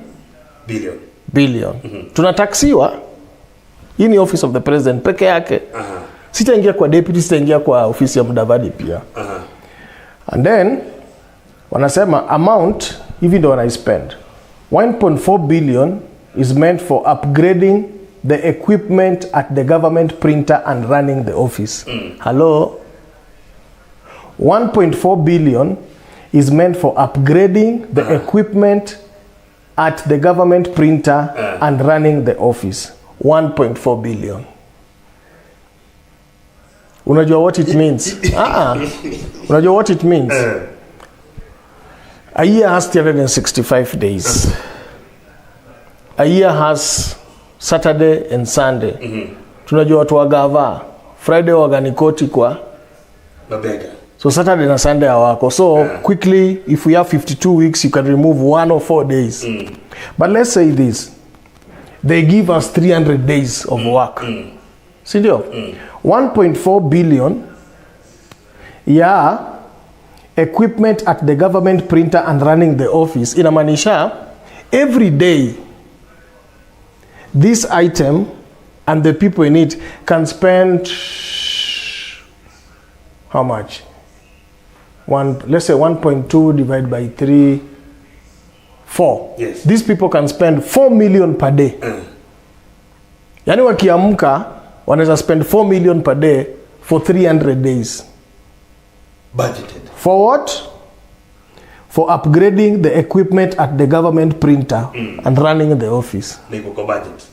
billion. Tunataksiwa. Hii ni Office of the President peke yake. Sitaingia kwa deputy, sitaingia kwa ofisi ya Mudavadi pia. And then wanasema amount hivi ndo wana spend 1.4 billion is meant for upgrading the equipment at the government printer and running the office. Hello. 1.4 billion is meant for upgrading the equipment at the government printer and running the office. 1.4 billion. Unajua what it means? Unajua what it means? A year has 365 days. A year has Saturday and Sunday. Tunajua watu wagava. Friday waganikoti kwa mabega. So Saturday na Sunday hawako. So quickly, if we have 52 weeks, you can remove 1 or 4 days. But let's say this. They give us 300 days of work. Sindio? 1.4 billion, equipment at the government printer and running the office. Inamaanisha, every day, this item and the people in it can spend, how much? Let's say 1.2 divided by 3, 4. Yes. These people can spend 4 million per day. Yani wakiamka, wanaweza spend 4 million per day for 300 days. Budgeted. For what? For upgrading the equipment at the government printer and running the office. Niko kwa budget.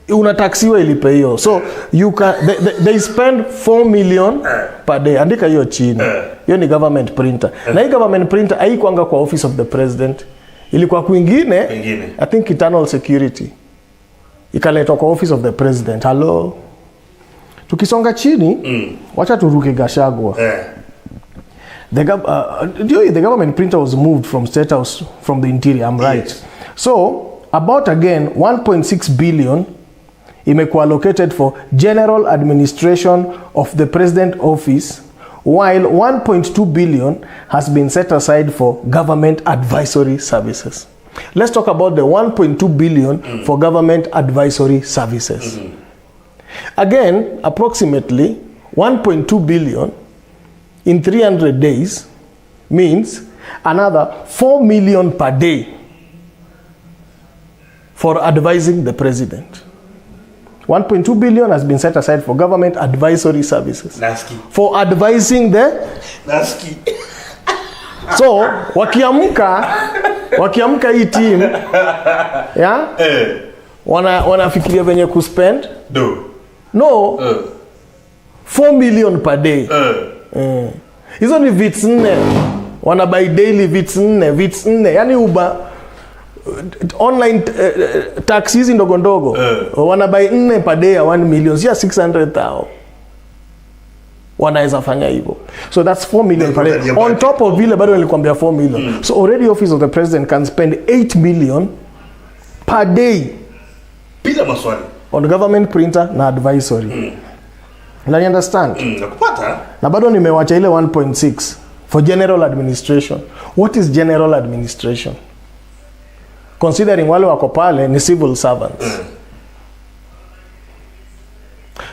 Unataksiwa ilipe hiyo. So you can they spend 4 million per day. Andika hiyo chini. Hiyo ni government printer. Na hii government printer haikuanga kwa Office of the President. Ilikuwa kwingine. I think internal security. Ikaletwa kwa Office of the President. Hello. Tukisonga chini, wacha turuke Gashagwa. The government printer was moved from State House, from the interior, I'm right. Yes. So, about again 1.6 billion imekuwa allocated for general administration of the President office, while 1.2 billion has been set aside for government advisory services. Let's talk about the 1.2 billion for government advisory services. Again, approximately 1.2 billion in 300 days means another 4 million per day for advising the president. 1.2 billion has been set aside for government advisory services. Nasky. For advising the... Nasky. So wakiamka hii team yeah, wanafikiria venye kuspend no 4 million per day. Hizo ni vits 4. Wana buy daily vits 4. Yani Uber online taxis ndogo wana buy 4 per day ya 1 million, ya 600,000. Wanaweza fanya hivyo. So that's 4 million per day. On top of vile bado nilikwambia 4 million. So already office of the president can spend 8 million per day bila maswali on government printer na advisory. Na you understand? Nakupata. Na bado nimewacha ile 1.6 for general administration. What is general administration? Considering wale wako pale ni civil servants.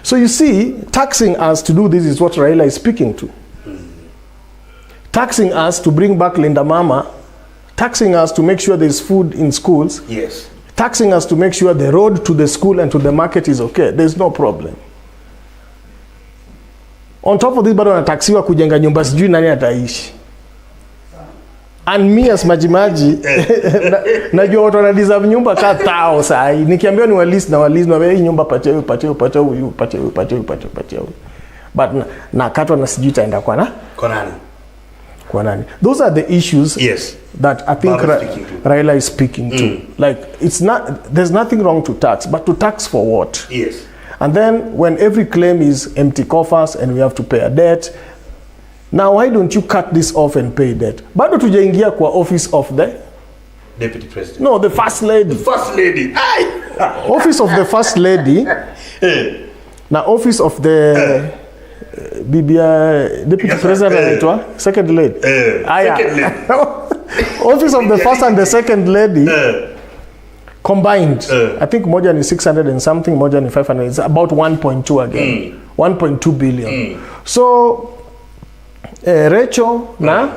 So you see, taxing us to do this is what Raila is speaking to. Taxing us to bring back Linda Mama, taxing us to make sure there's food in schools. Yes. Taxing us to make sure the road to the school and to the market is okay. There's no problem. On top of this, bado nataxiwa kujenga nyumba sijui nani ataishi. And me as Majimaji, najua watu wana deserve nyumba ka tao sahi. Nikiambiwa ni walist na hii nyumba patia huyu. But na katwa na sijui taenda kwa nani. Those are the issues that I think Raila is speaking to. Like, there's nothing wrong to tax, but to tax for what? Yes. And then when every claim is empty coffers and we have to pay a debt, now why don't you cut this off and pay debt? Bado tujaingia kwa office of the deputy president. No, the first lady. The first lady. Office of the first lady. Na office of the deputy president anaitwa second lady. Second lady. Office of the first and the second lady combined. I think moja ni 600 and something, moja ni 500. It's about 1.2 again. 1.2 billion. So Rachel na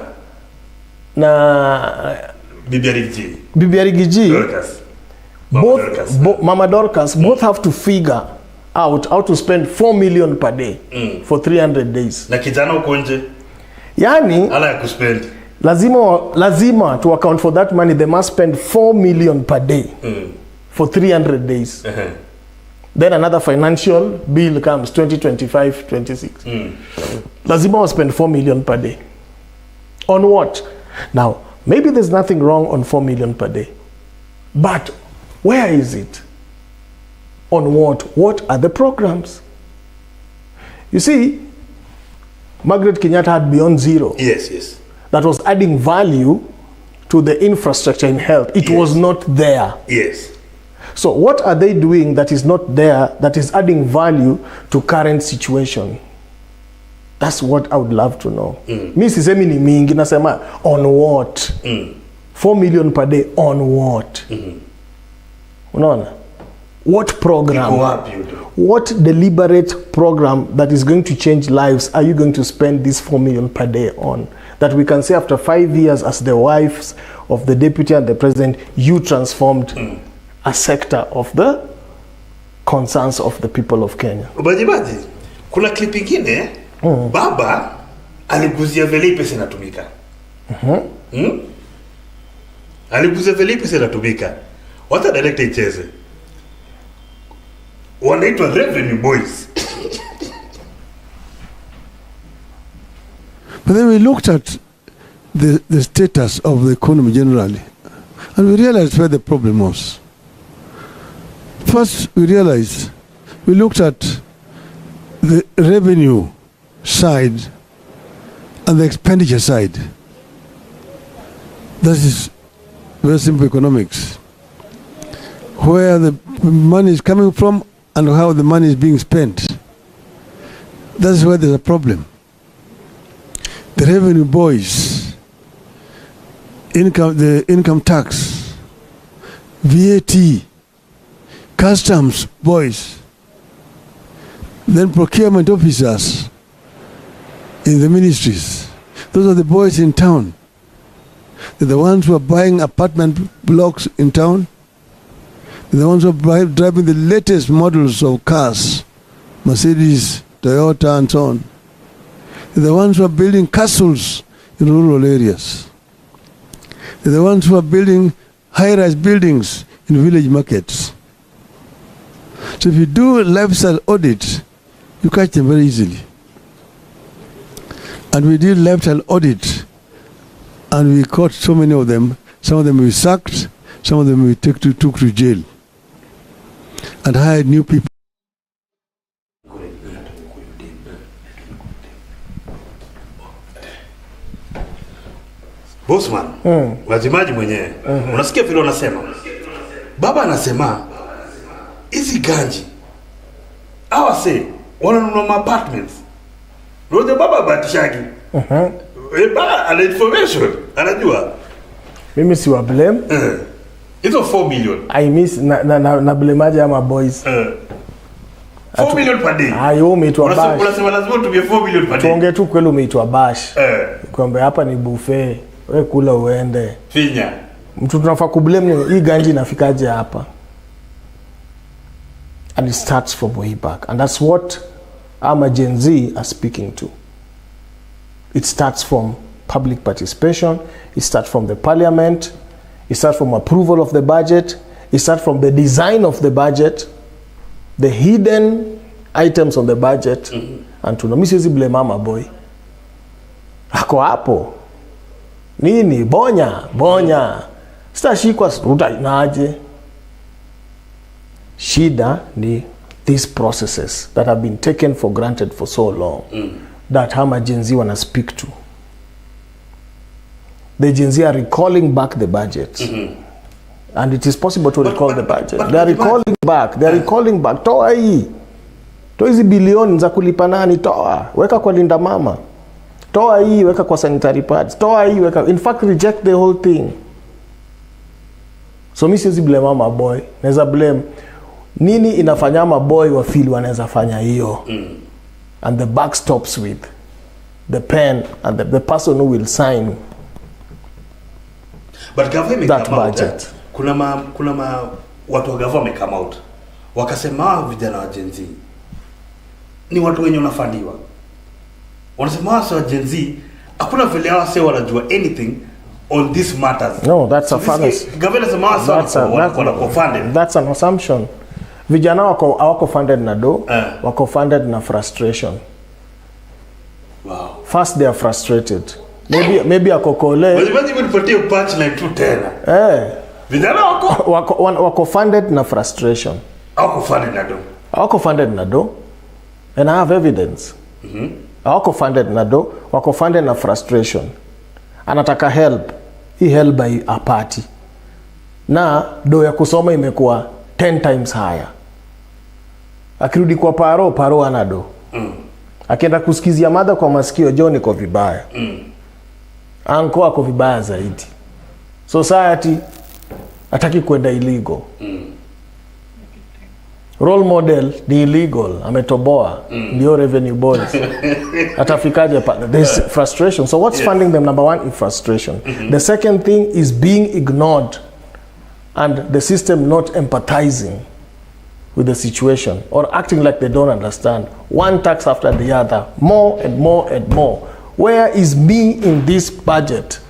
Bibi Arigiji both Mama Dorcas both have to figure out how to spend 4 million per day for 300 days. Na kijana uko nje. Yani ala ya kuspend. Lazima to account for that money they must spend 4 million per day for 300 days. Then another financial bill comes 2025-26. Lazima spend 4 million per day. On what? Now, maybe there's nothing wrong on 4 million per day. But where is it? On what? What are the programs? You see, Margaret Kenyatta had Beyond Zero. Yes. That was adding value to the infrastructure in health. It was not there. Yes. So what are they doing that is not there, that is adding value to current situation? That's what I would love to know. Mi sisemi ni mingi, nasema on what? 4 million per day on what? Unaona? What program? What deliberate program that is going to change lives are you going to spend this 4 million per day on? That we can say after 5 years as the wives of the deputy and the president, you transformed a sector of the concerns of the people of Kenya. Ubajibaji, kuna clip ingine, baba aliguzia vile pesa inatumika. Aliguzia vile pesa inatumika. Wacha director icheze. Wanaitwa revenue boys. But then we looked at the status of the economy generally, and we realized where the problem was. First, we looked at the revenue side and the expenditure side. That is very simple economics. Where the money is coming from and how the money is being spent. That's where there's a problem. The revenue boys, the income tax, VAT, customs boys, then procurement officers in the ministries. Those are the boys in town. They're the ones who are buying apartment blocks in town. They're the ones who are driving the latest models of cars, Mercedes, Toyota, and so on. They're the ones who are building castles in rural areas. They're the ones who are building high-rise buildings in village markets. So if you do lifestyle audit, you catch them very easily. And we did lifestyle audit, and we caught so many of them. Some of them we sacked, some of them we took to jail, and hired new people. Bossman, wazimaji mwenyewe. Unasikia vile wanasema? Baba anasema hizi ganji hawa say wananunua apartments. Ndio baba batishagi. Baba ana information, anajua. Mimi si wa blame. Hizo 4 million. I miss na blame aje ama boys. 4 million per day. Ayo umeitwa bash. Unasema lazima tumie 4 million per day. Tuongee tu kweli umeitwa bash. Kwamba hapa ni buffet. Wewe kula uende. Finya. Mtu tunafaa kublame hii ganji inafikaje hapa. And it starts from way back. And that's what Gen Z are speaking to. It starts from public participation. It starts from the parliament. It starts from approval of the budget. It starts from the design of the budget. The hidden items on the budget. And tunamisizi blame mama boy. Hako hapo. Nini? Bonya. Sitashikwa utanaje. Shida ni these processes that have been taken for granted for so long that Gen Z wanna speak to. The Gen Z are recalling back the budget. And it is possible to recall the budget. They are recalling back. They are recalling back. Toa hii. Toa hizi bilioni za kulipa nani, toa. Weka kwa linda mama. Toa hii, weka kwa sanitary pads. Toa hii, weka. In fact, reject the whole thing. So mi siwezi blame mama boy. Naweza blame nini inafanya mama boy wa feel wanaweza fanya hiyo. And the buck stops with the pen and the person who will sign. But government that budget. Kuna watu wa government come out. Wakasema vijana wa Gen Z ni watu wenye unafandiwa. Wanasema wa Gen Z hakuna vile hao sasa wanajua anything on these matters. No, that's a fallacy. Government funded. That's an assumption. Vijana wako funded na wako funded na frustration. Wow. First they are frustrated. Maybe akokole. Wewe unipatie punchline tu tena. Vijana wako funded na frustration. Wako funded na And I have evidence. Wako funded na wako funded na frustration. Anataka help. He help by a party. Na ya kusoma imekuwa 10 times higher. Akirudi kwa paro ana Akienda kusikizia mada kwa masikio John iko vibaya. Anko ako vibaya zaidi. Society ataki kwenda illegal. Role model ni illegal, ametoboa, ndio revenue boys. Atafikaje pa? There's frustration. So what's funding them? Number one is frustration. The second thing is being ignored and the system not empathizing with the situation or acting like they don't understand. One tax after the other, more and more and more. Where is me in this budget?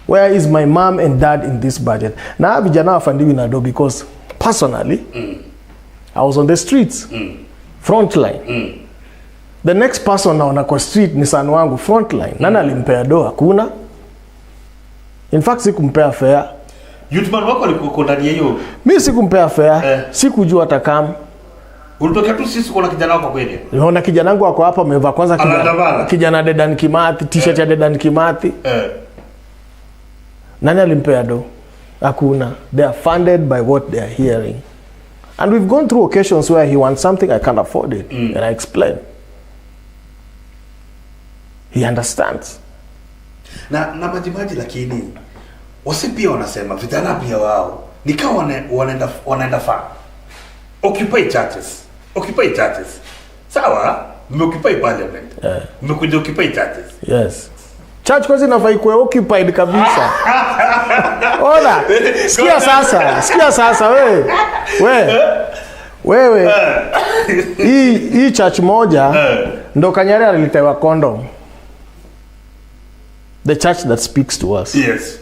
Where is my mom and dad in this budget? Now vijana wafandiwi na because personally, I was on the streets, frontline. The next person naona kwa street ni sanu wangu frontline. Nani alimpea hakuna? In fact sikumpea fare. Youthman wako alikuwa ndani ya hiyo. Mimi sikumpea fare, sikujua atakam. Ulitokea tu sisi kuna kijana wako kweli. Naona kijana wangu wako hapa amevaa kwanza kijana Dedan Kimathi, t-shirt ya Dedan Kimathi. Nani alimpea hakuna. They are funded by what they are hearing. And we've gone through occasions where he wants something, I can't afford it. And I explain. He understands. Na majimaji lakini wasi pia wanasema vijana pia wao nikawa wanaenda far. Occupy churches. Sawa? Occupy parliament. Mmekuja occupy churches. Yes. Church kwanza inafai kuwa occupied kabisa. Ona, sikia sasa wewe. Hii church moja ndo Kanyari alitewa condom. The church that speaks to us. Yes.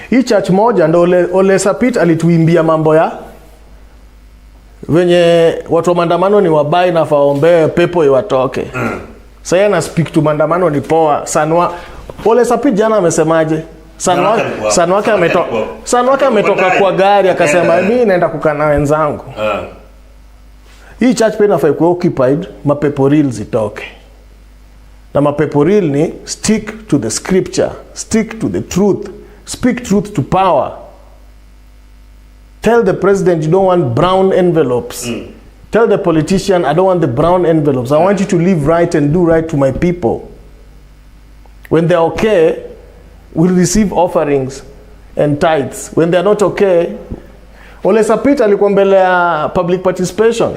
Hii church moja ndo Ole Sapit alituimbia mambo ya venye watu wa maandamano ni wabai na faombe pepo iwatoke. Sasa yeye ana speak to maandamano ni poa. Ole Sapit jana amesemaje? Sanwake ametoka kwa gari akasema mimi naenda kukana wenzangu. Hii church pia inafai kuwa occupied, mapepo real zitoke. Na mapepo real ni stick to the scripture, stick to the truth, speak truth to power. Tell the president you don't want brown envelopes. Tell the politician I don't want the brown envelopes. I want you to live right and do right to my people. When they're okay, we'll receive offerings and tithes. When they're not okay, Ole Sapit alikuwa mbele ya public participation.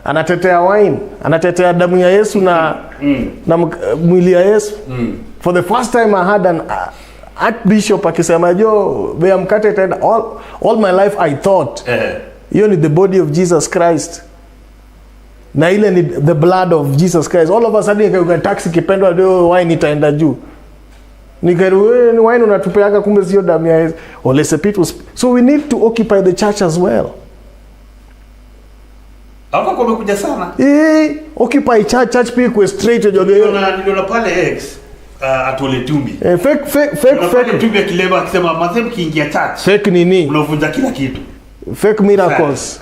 Anatetea wine, anatetea damu ya Yesu na mwili ya Yesu. For the first time I had an archbishop akisema jo they am cut all my life I thought hiyo ni the body of Jesus Christ na ile ni the blood of Jesus Christ. All of a sudden you taxi kipendwa ndio wine itaenda juu. Nikaruwe ni wine unatupeaga kumbe sio damu ya Yesu. Ole Sapit. So we need to occupy the church as well. Hapo kumekuja sana. Occupy church pia kwa straight ndio pale X atole tumbi. Fake tumbi akileba akisema mazem kiingia church. Fake nini? Unavunja kila kitu. Fake miracles.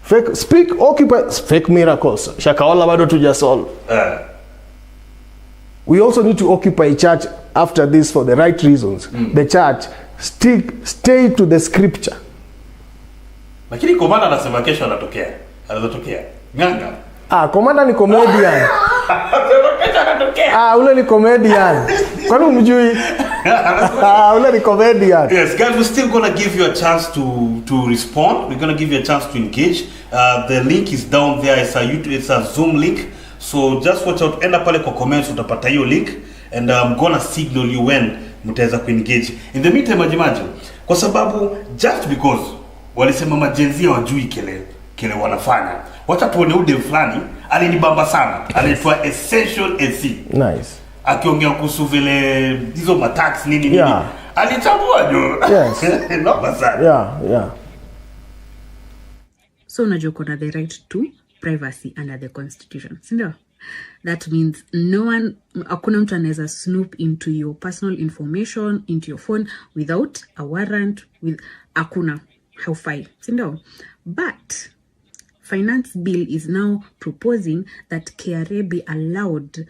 Fake speak occupy fake miracles. Shakaola bado tujasolve. We also need to occupy church after this for the right reasons. The church stay to the scripture. Lakini komanda anasema kesho anatokea. Anatokea. Nganga. Komanda ni comedian. Ule ni comedian. Kwani umjui? Ule ni comedian. Yes, guys, we're still going to give you a chance to respond. We're going to give you a chance to engage. The link is down there. It's a Zoom link. So just watch out. Enda pale kwa comments utapata hiyo link and I'm going to signal you when mtaweza kuengage. In the meantime, majimaji, kwa sababu just because walisema majenzia wajui kile wanafanya. Wacha tuone ude fulani alinibamba sana. Anaitwa Essential AC. Nice. Akiongea kuhusu vile hizo matax nini. Alichambua jo. Yes. Noma sana. Yeah. So unajua kuna the right to privacy under the constitution. Sindio? That means hakuna mtu anaweza snoop into your personal information, into your phone without a warrant, hakuna haufai. Sindio? But finance bill is now proposing that KRA be allowed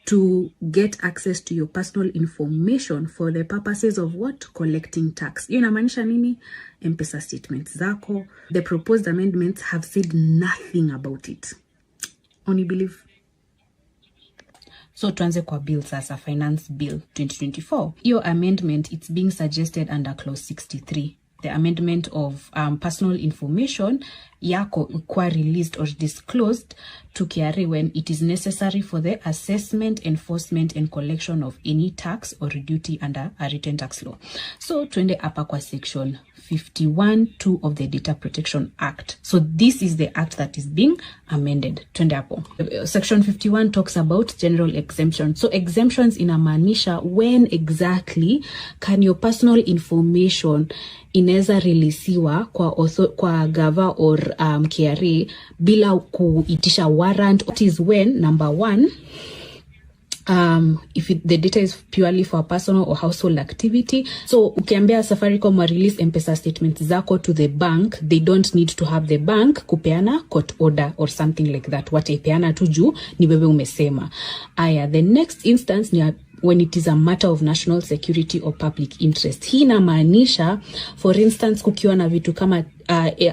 to get access to your personal information for the purposes of what? Collecting tax. Hiyo inamaanisha nini? M-Pesa statements zako. The proposed amendments have said nothing about it. Only believe. So tuanze kwa bill sasa, finance bill 2024. Your amendment, it's being suggested under clause 63. The amendment of personal information yako kwa released or disclosed to KRA when it is necessary for the assessment, enforcement and collection of any tax or duty under a written tax law. So twende hapa kwa section 51(2) of the Data Protection Act. So this is the act that is being amended. Twende hapo. Section 51 talks about general exemption. So exemptions inamaanisha when exactly can your personal information inaweza releasiwa kwa gava or KRA bila kuitisha warrant. It is when number one, if the data is purely for personal or household activity. So ukiambia Safaricom wa release M-Pesa statements zako to the bank, they don't need to have the bank kupeana court order or something like that. Wataipeana tu juu ni wewe umesema. The next instance ni when it is a matter of national security or public interest. Hii inamaanisha, for instance, kukiwa na vitu kama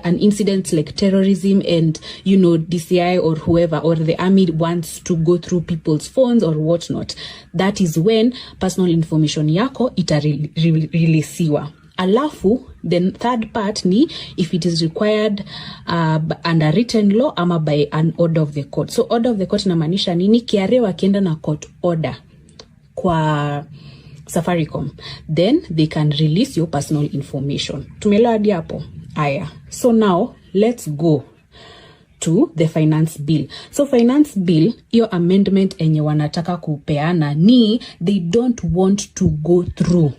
an incident like terrorism and, DCI or whoever, or the army wants to go through people's phones or whatnot. That is when personal information yako itareleasiwa. Alafu, the third part ni if it is required under written law ama by an order of the court. So order of the court inamaanisha nini? KRA wakienda na court order kwa Safaricom, then they can release your personal information. Tumeelewa hadi hapo? Aya. So now let's go to the finance bill. So finance bill, your amendment enye wanataka kupeana ni they don't want to go through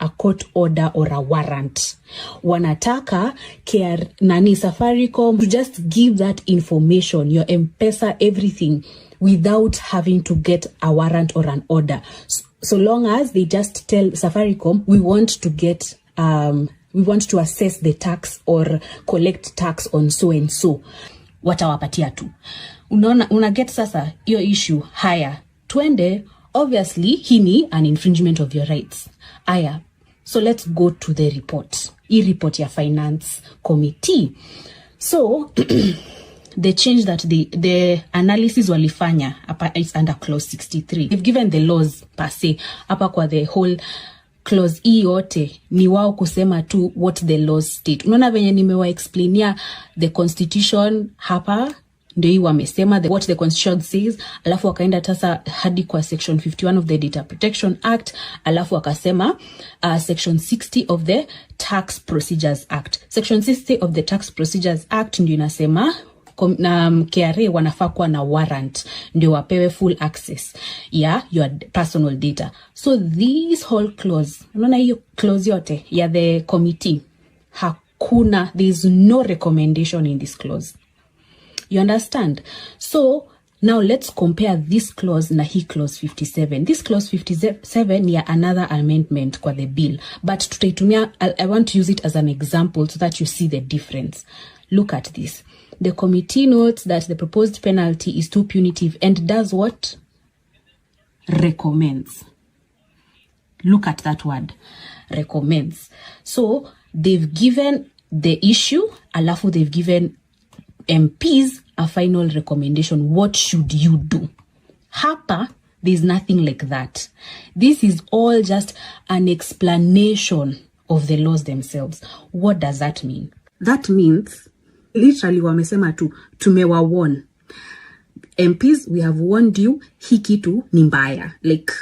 a court order or a warrant. Wanataka Safaricom to just give that information, your M-Pesa, everything, without having to get a warrant or an order. So long as they just tell Safaricom, we want to assess the tax or collect tax on so and so. Watawapatia tu. Una get sasa your issue higher. Twende, obviously, hini an infringement of your rights. Aya. So let's go to the report. Report ya finance committee. So the change that the analysis walifanya is under clause 63. They've given the laws per se. Hapa kwa the whole clause yote ni wao kusema tu what the laws state. Unaona venye nimewa explainia the constitution hapa ndio hii wamesema what the constitution says, alafu wakaenda tasa hadi kwa section 51 of the Data Protection Act, alafu wakasema section 60 of the Tax Procedures Act. Section 60 of the Tax Procedures Act ndio inasema na KRA wanafaa kuwa na warrant ndio wapewe full access ya your personal data. So this whole clause, unaona hiyo clause yote ya the committee, there is no recommendation in this clause. You understand? So now let's compare this clause na hii clause 57. This clause 57 ni another amendment kwa the bill, but tutaitumia, I want to use it as an example so that you see the difference. Look at this. The committee notes that the proposed penalty is too punitive and does what? Recommends. Look at that word. Recommends. So they've given the issue, alafu they've given MPs a final recommendation. What should you do? Hapa, there's nothing like that. This is all just an explanation of the laws themselves. What does that mean? That means, literally wamesema tu, tumewa warn. MPs, we have warned you, hii kitu ni mbaya. Like,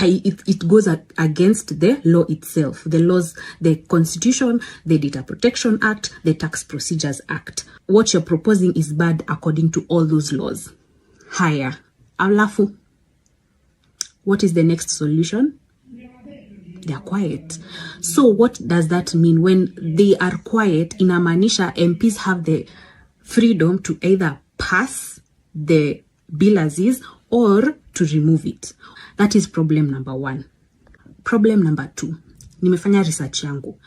it goes against the law itself. The laws, the Constitution, the Data Protection Act, the Tax Procedures Act. What you're proposing is bad according to all those laws. Higher. Alafu. What is the next solution? They are quiet. So what does that mean? When they are quiet, inamaanisha MPs have the freedom to either pass the bill as is or to remove it. That is problem number 1. Problem number 2. Nimefanya research yangu.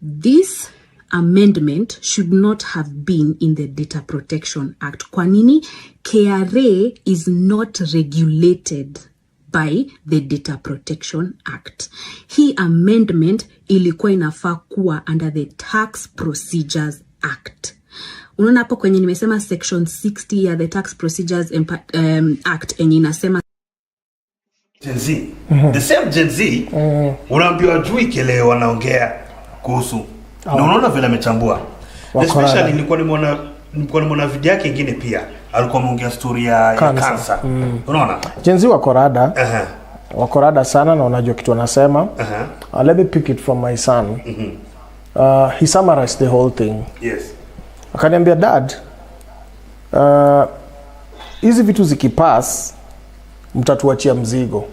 This amendment should not have been in the Data Protection Act. Kwa nini? KRA is not regulated by the Data Protection Act. Hii amendment ilikuwa inafaa kuwa under the Tax Procedures Act. Unaona hapo kwenye nimesema section 60 ya the Tax Procedures Act enye inasema Gen Z. The same Gen Z unaambiwa juu kile wanaongea kuhusu. Na unaona vile amechambua. Especially nilikuwa nimeona video yake nyingine pia. Alikuwa ameongea story ya cancer. Unaona? Gen Z wako rada sana na unajua kitu anasema. Let me pick it from my son. He summarized the whole thing. Yes. Akaniambia, dad, hizi vitu zikipass mtatuachia mzigo.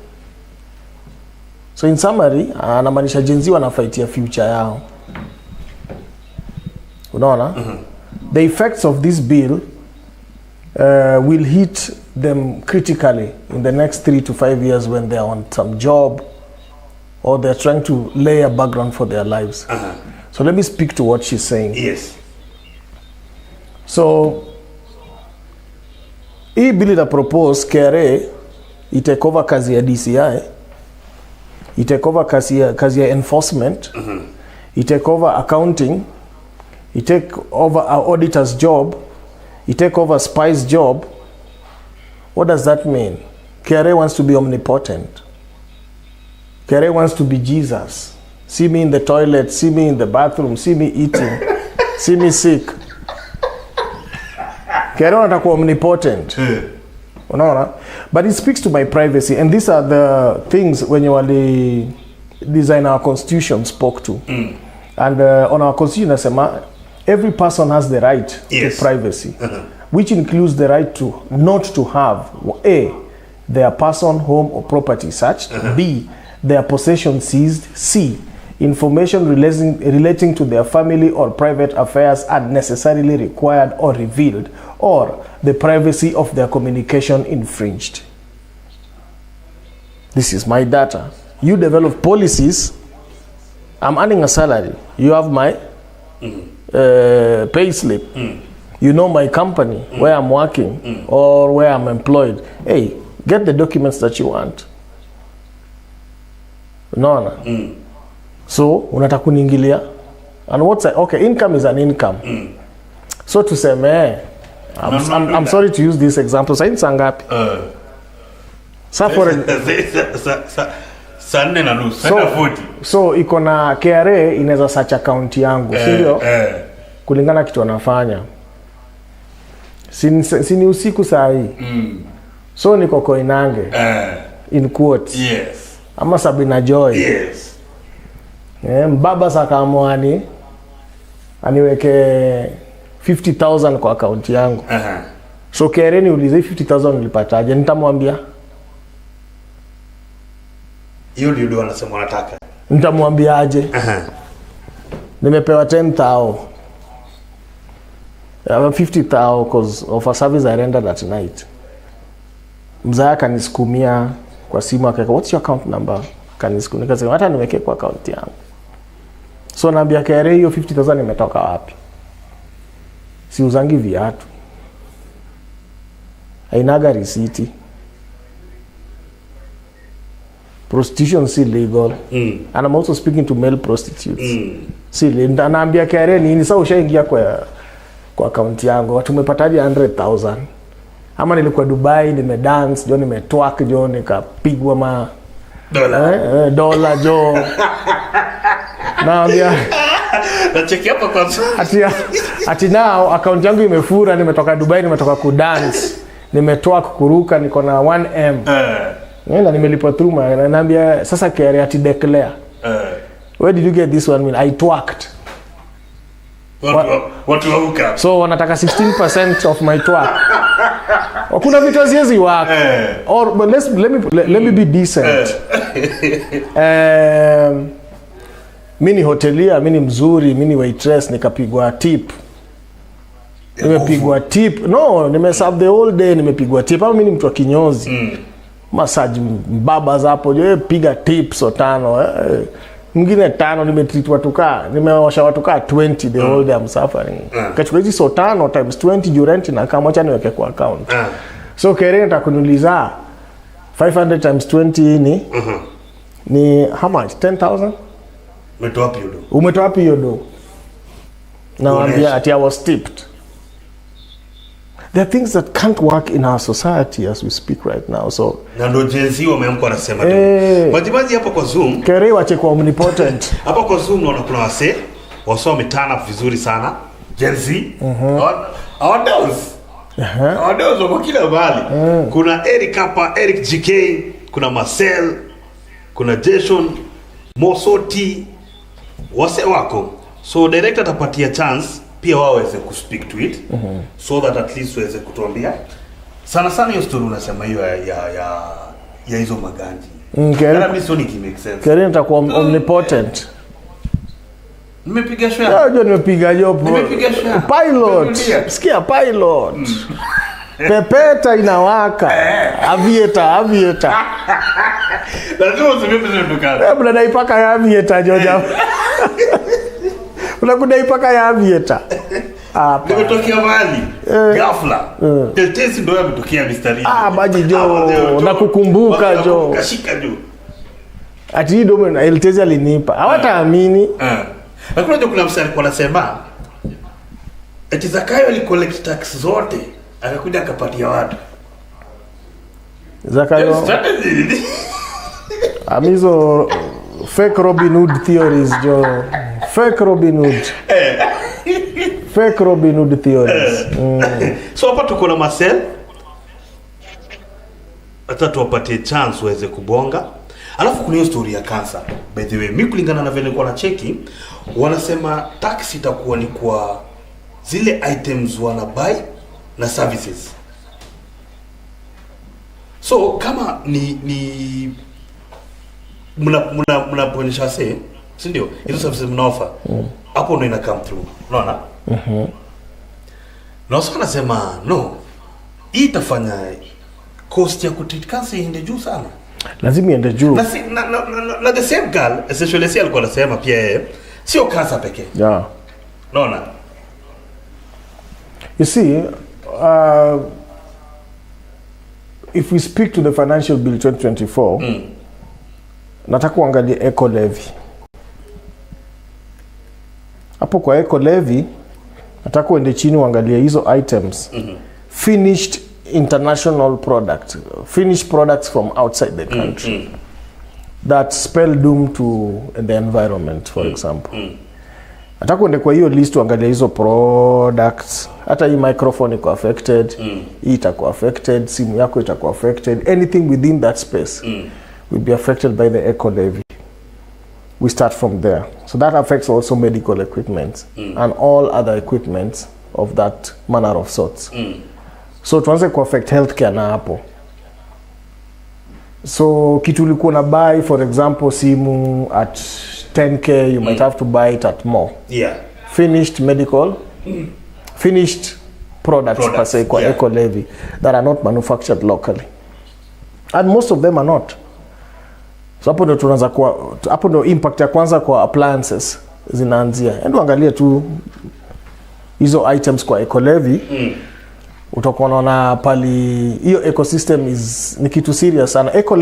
So in summary, anamaanisha Gen Z wanafaitia future yao. Unaona? The effects of this bill will hit them critically in the next 3 to 5 years when they are on some job or they're trying to lay a background for their lives. So let me speak to what she's saying. Yes. So, hii bill ita propose KRA itake over kazi ya DCI, itake over kazi ya enforcement, itake over accounting, itake over our auditor's job, itake over spy's job. What does that mean? KRA wants to be omnipotent. KRA wants to be Jesus. See me in the toilet, see me in the bathroom, see me eating, see me sick. KRA atakuwa omnipotent. Unaona? But it speaks to my privacy, and these are the things when you wali design our constitution spoke to. And on our constitution nasema every person has the right to privacy, which includes the right to not to have A, their person, home or property searched, B, their possession seized. C. Information relating to their family or private affairs unnecessarily required or revealed, or the privacy of their communication infringed. This is my data. You develop policies. I'm earning a salary. You have my pay slip. You know my company, where I'm working or where I'm employed. Hey, get the documents that you want. No. So, unataka kuniingilia. And what's okay, income is an income. So to say, I'm sorry to use this example. Sa ngapi? So iko na KRA inaweza search account yangu, sio? Kulingana kitu anafanya. Sini usiku saa hii. So niko Koinange. In quotes. Yes. Ama Sabina Joy. Yes. Mbaba sakamwani aniweke 50,000 kwa account yangu. So KRA niulize 50,000 nilipataje? Nitamwambia. Hiyo ndio wanasema wanataka. Nitamwambia aje? Nimepewa 10,000. I have 50,000 because of a service I rendered at night. Mzaa kanisukumia kwa simu akaka, what's your account number? Kanisukumia nikasema hata niweke kwa account yangu. So naambia KRA hiyo 50,000 imetoka wapi? Si uzangi viatu. Hainaga risiti. Prostitution is illegal. And I'm also speaking to male prostitutes. Si naambia KRA nini sasa ushaingia kwa account yangu. Watu umepataje 100,000? Ama nilikuwa Dubai, nimedance, jo nimetwerk, jo nikapigwa ma dola jo. Naambia nacheki hapa kwa ati now account yangu imefura, nimetoka Dubai, nimetoka kudance, nimetwerk, kuruka, niko na 1M. Na nimelipwa through na naambia sasa KRA ati declare. Where did you get this one? I twerked. What you so wanataka 16% of my twerk. Kuna vitu haziwezi work. Or but let me be decent. Mini hotelia, mini mzuri, mini waitress, nikapigwa tip. Nimepigwa tip. No, nimeserve the whole day, nimepigwa tip. Ama mimi mtu wa kinyozi. Massage baba hapo, je piga tips 5. Mwingine 5 nimetreat watu nimeosha watu 20 the whole day I'm suffering. Kachukua hizi 5 times 20 juu rent na kama acha niweke kwa account. So KRA nitakunuliza 500 times 20 ni how much? 10,000? Umetoa wapi hiyo do? Naambia ati I was tipped. There are things that can't work in our society as we speak right now. So na ndo jenzi wameamka wanasema majimaji hapo kwa Zoom KRA wache kwa omnipotent. Hapo kwa Zoom naona kuna wase wameturn up vizuri sana jenzi. Awadose wako kila bali. Kuna Eric hapa, Eric GK, kuna Marcel, kuna Jason Mosoti, wase wako. So director atapatia chance pia wao waweze kuspeak to it. So that at least waweze kutuambia sana hiyo story unasema hiyo ya hizo maganji. Kana mimi sio make sense. KRA nitakuwa omnipotent. Nimepiga share. Ndio nimepiga job. Nimepiga share. Pilot. Sikia pilot. Pepeta inawaka. Aviator. Lazima useme ndokana. Hebu naipaka ya aviator Georgia. Unakudai paka ya aviator. Hapa. Nimetokea mali. Ghafla. Tetesi ndio yametokea mistari. Baji jo. Nakukumbuka jo. Kashika jo. Ati ndio na Eltezi alinipa. Hawataamini. Hakuna ndio kuna msanii kwa nasema. Eti Zakayo alicollect tax zote. Akakuja akapatia watu. Zakayo. Amizo fake Robin Hood theories jo. Fake Robin Hood. Fake Robin Hood theories. So hapa tuko na Marcel. Hata tuwapatie chance waweze kubonga. Alafu kuna hiyo story ya cancer. By the way, mimi kulingana na vile nilikuwa na cheki, wanasema tax itakuwa ni kwa zile items wana buy na services. So kama ni mnapoonyesha say, si ndio? Hizo services mnaoffer. Hapo ndio ina come through. Unaona? Na sasa nasema no. Hii itafanya cost ya kutreat cancer iende juu sana. Lazima iende juu. Na the same girl, essentially si alikuwa anasema pia yeye sio cancer pekee. Yeah. Unaona? You see, if we speak to the financial bill 2024, nataka kuangalia eco levy. Hapo kwa eco levy, nataka uende chini uangalie hizo items. Finished international product, finished products from outside the country that spell doom to the environment, for example. Nataka uende kwa hiyo list uangalie hizo products. Hata hii microphone iko affected, hii itakuwa affected, simu yako itakuwa affected, anything within that space will be affected by the eco levy. We start from there. So that affects also medical equipment and all other equipment of that manner of sorts. So tuanze ku affect healthcare na hapo. So kitu ulikuwa na buy, for example, simu at 10k, you might have to buy it at more. Yeah. Finished medical, finished products per se kwa eco levy that are not manufactured locally. And most of them are not. So hapo ndo tunaanza kwa, hapo ndo impact ya kwanza kwa appliances zinaanzia. Endo angalia tu hizo items kwa eco levy. Utakuwa unaona pali hiyo ecosystem ni kitu serious sana. Eco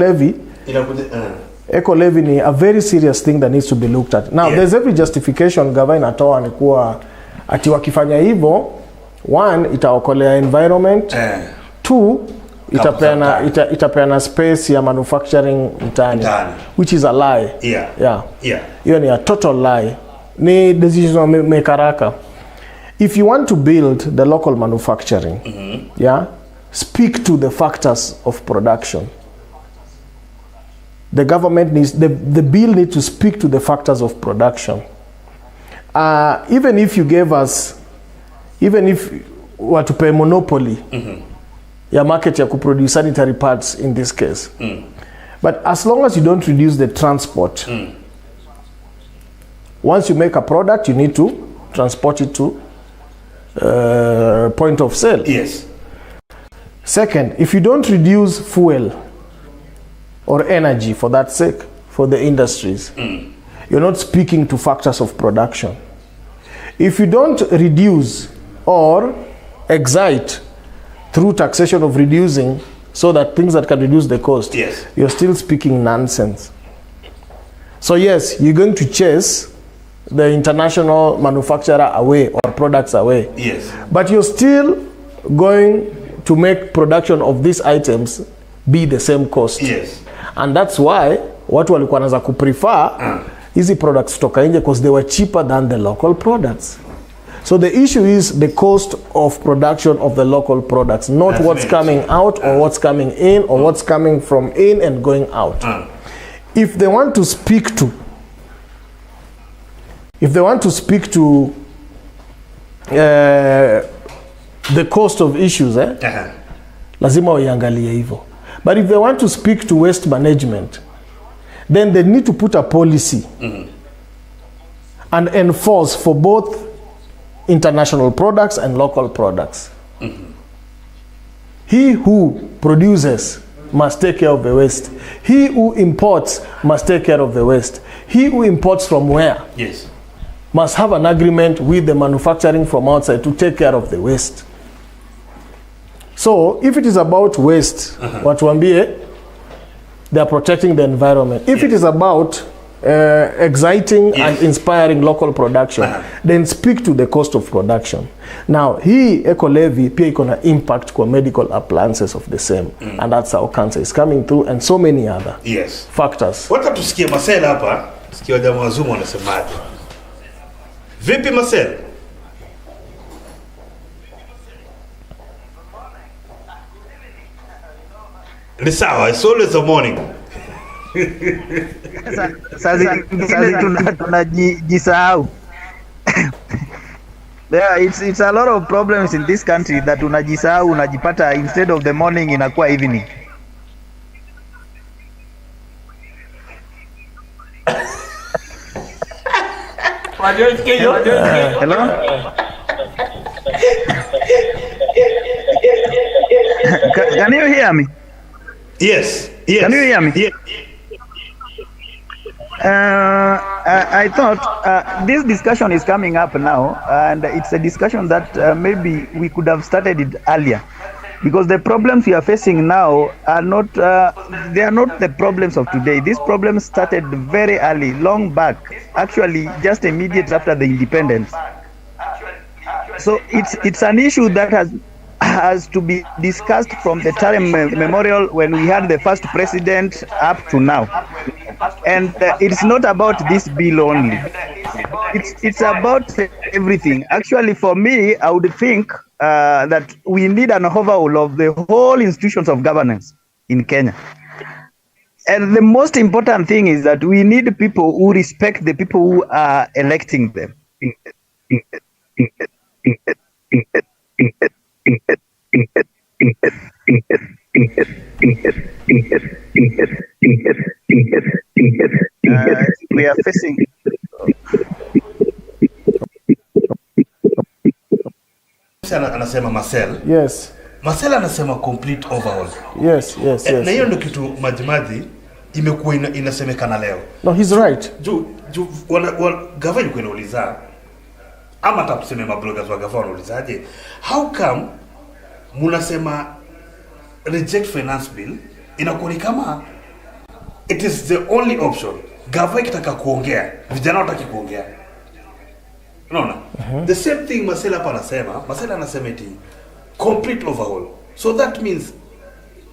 levy ni a very serious thing that needs to be looked at. Now there's every justification government inatoa ni kuwa ati wakifanya hivyo, one, itaokolea environment, two, itapeana space ya manufacturing mtaani, which is a lie. Hiyo ni a total lie. Ni decision mekaraka. If you want to build the local manufacturing, speak to the factors of production. The government needs, the bill needs to speak to the factors of production. Even if you gave us, even if watupe monopoly ya market ya kuproduce sanitary pads in this case, but as long as you don't reduce the transport, once you make a product, you need to transport it to point of sale. Yes. Second, if you don't reduce fuel or energy for that sake, for the industries, you're not speaking to factors of production. If you don't reduce or excite through taxation of reducing so that things that can reduce the cost, you're still speaking nonsense. So yes, you're going to chase the international manufacturer away or products away. But you're still going to make production of these items be the same cost. And that's why watu walikuwa wanaanza kuprefer hizi products kutoka nje because they were cheaper than the local products. So the issue is the cost of production of the local products, not what's coming out or what's coming in or what's coming from in and going out. If they want to speak to the cost of issues, lazima waiangalie hivyo. But if they want to speak to waste management, then they need to put a policy and enforce for both international products and local products. He who produces must take care of the waste. He who imports must take care of the waste. He who imports from where? Must have an agreement with the manufacturing from outside to take care of the waste. So if it is about waste, watuambie they are protecting the environment. If it is about exciting and inspiring local production, then speak to the cost of production. Now, hii eco levy pia iko na impact kwa medical appliances of the same, and that's how cancer is coming through and so many other factors. Wacha tusikie Marcel hapa, sikia jamaa wazungu wanasemaje. Vipi Marcel? Ni sawa, it's always the morning. Sasa tunajisahau. It's a lot of problems in this country that unajisahau, unajipata instead of the morning inakuwa evening. Hello? Can you hear me? Yes. Can you hear me? Yes. I thought this discussion is coming up now, and it's a discussion that maybe we could have started it earlier, because the problems we are facing now are not they are not the problems of today. These problems started very early, long back, actually just immediate after the independence. So it's an issue that has to be discussed from the time memorial when we had the first president up to now. And it's not about this bill only. It's about everything. Actually, for me, I would think that we need an overhaul of the whole institutions of governance in Kenya. And the most important thing is that we need people who respect the people who are electing them. We are facing. Anasema Marcel. Yes. Marcel anasema complete overhaul. Yes. Na hiyo ndio kitu majimaji imekuwa inasemekana leo. No, he's right. Gavana yuko inauliza ama tatuseme mabloggers wa gavana wanaulizaje, how come munasema reject finance bill, inakuwa ni kama it is the only option. Gavana kitaka kuongea, vijana wataki kuongea. Unaona? The same thing Marcel hapa anasema. Marcel anasema eti complete overhaul. So that means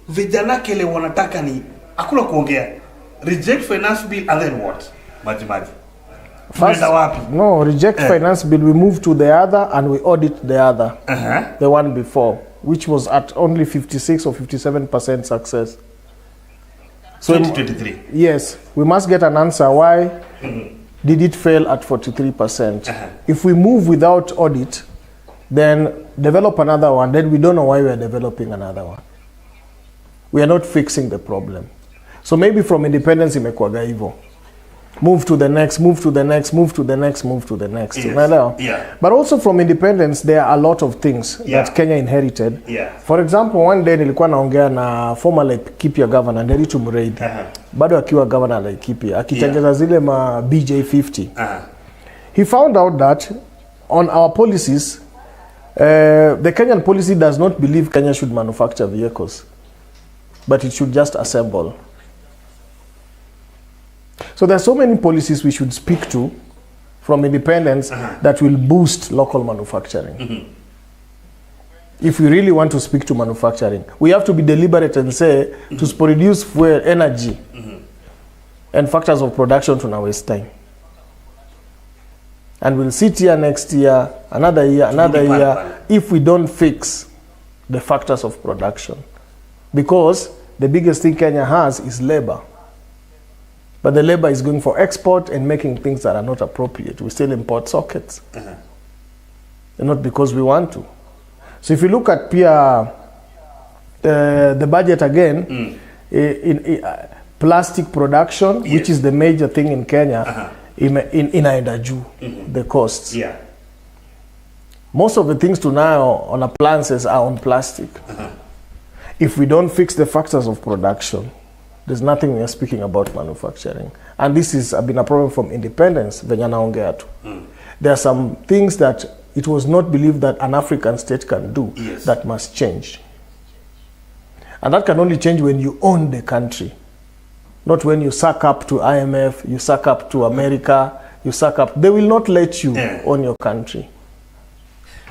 vijana kile wanataka ni hakuna kuongea. Reject finance bill and then what? Majimaji. First, no, reject finance bill, we move to the other and we audit the other. The one before, which was at only 56 or 57% success. So 2023. Yes, we must get an answer why did it fail at 43%. If we move without audit, then develop another one, then we don't know why we are developing another one. We are not fixing the problem. So maybe from independence imekuwaga hivyo. Move to the next, move to the next, move to the next, move to the next. Yes. Yeah. But also from independence, there are a lot of things that Kenya inherited. For example, one day nilikuwa naongea na former Laikipia governor, Nderitu Mureithi. Bado akiwa governor Laikipia, akitengeza zile ma BJ50. He found out that on our policies, the Kenyan policy does not believe Kenya should manufacture vehicles, but it should just assemble. So there are so many policies we should speak to from independence that will boost local manufacturing. If we really want to speak to manufacturing, we have to be deliberate and say to produce fuel, energy, and factors of production to now waste time. And we'll sit here next year, another year, if we don't fix the factors of production. Because the biggest thing Kenya has is labor. But the labor is going for export and making things that are not appropriate. We still import sockets. And not because we want to. So if you look at the budget again, in plastic production, which is the major thing in Kenya, inaenda juu, the costs. Most of the things to now on appliances are on plastic. If we don't fix the factors of production, there's nothing we are speaking about manufacturing. And this has been a problem from independence. There are some things that it was not believed that an African state can do that must change. And that can only change when you own the country. Not when you suck up to IMF, you suck up to America, you suck up. They will not let you own your country.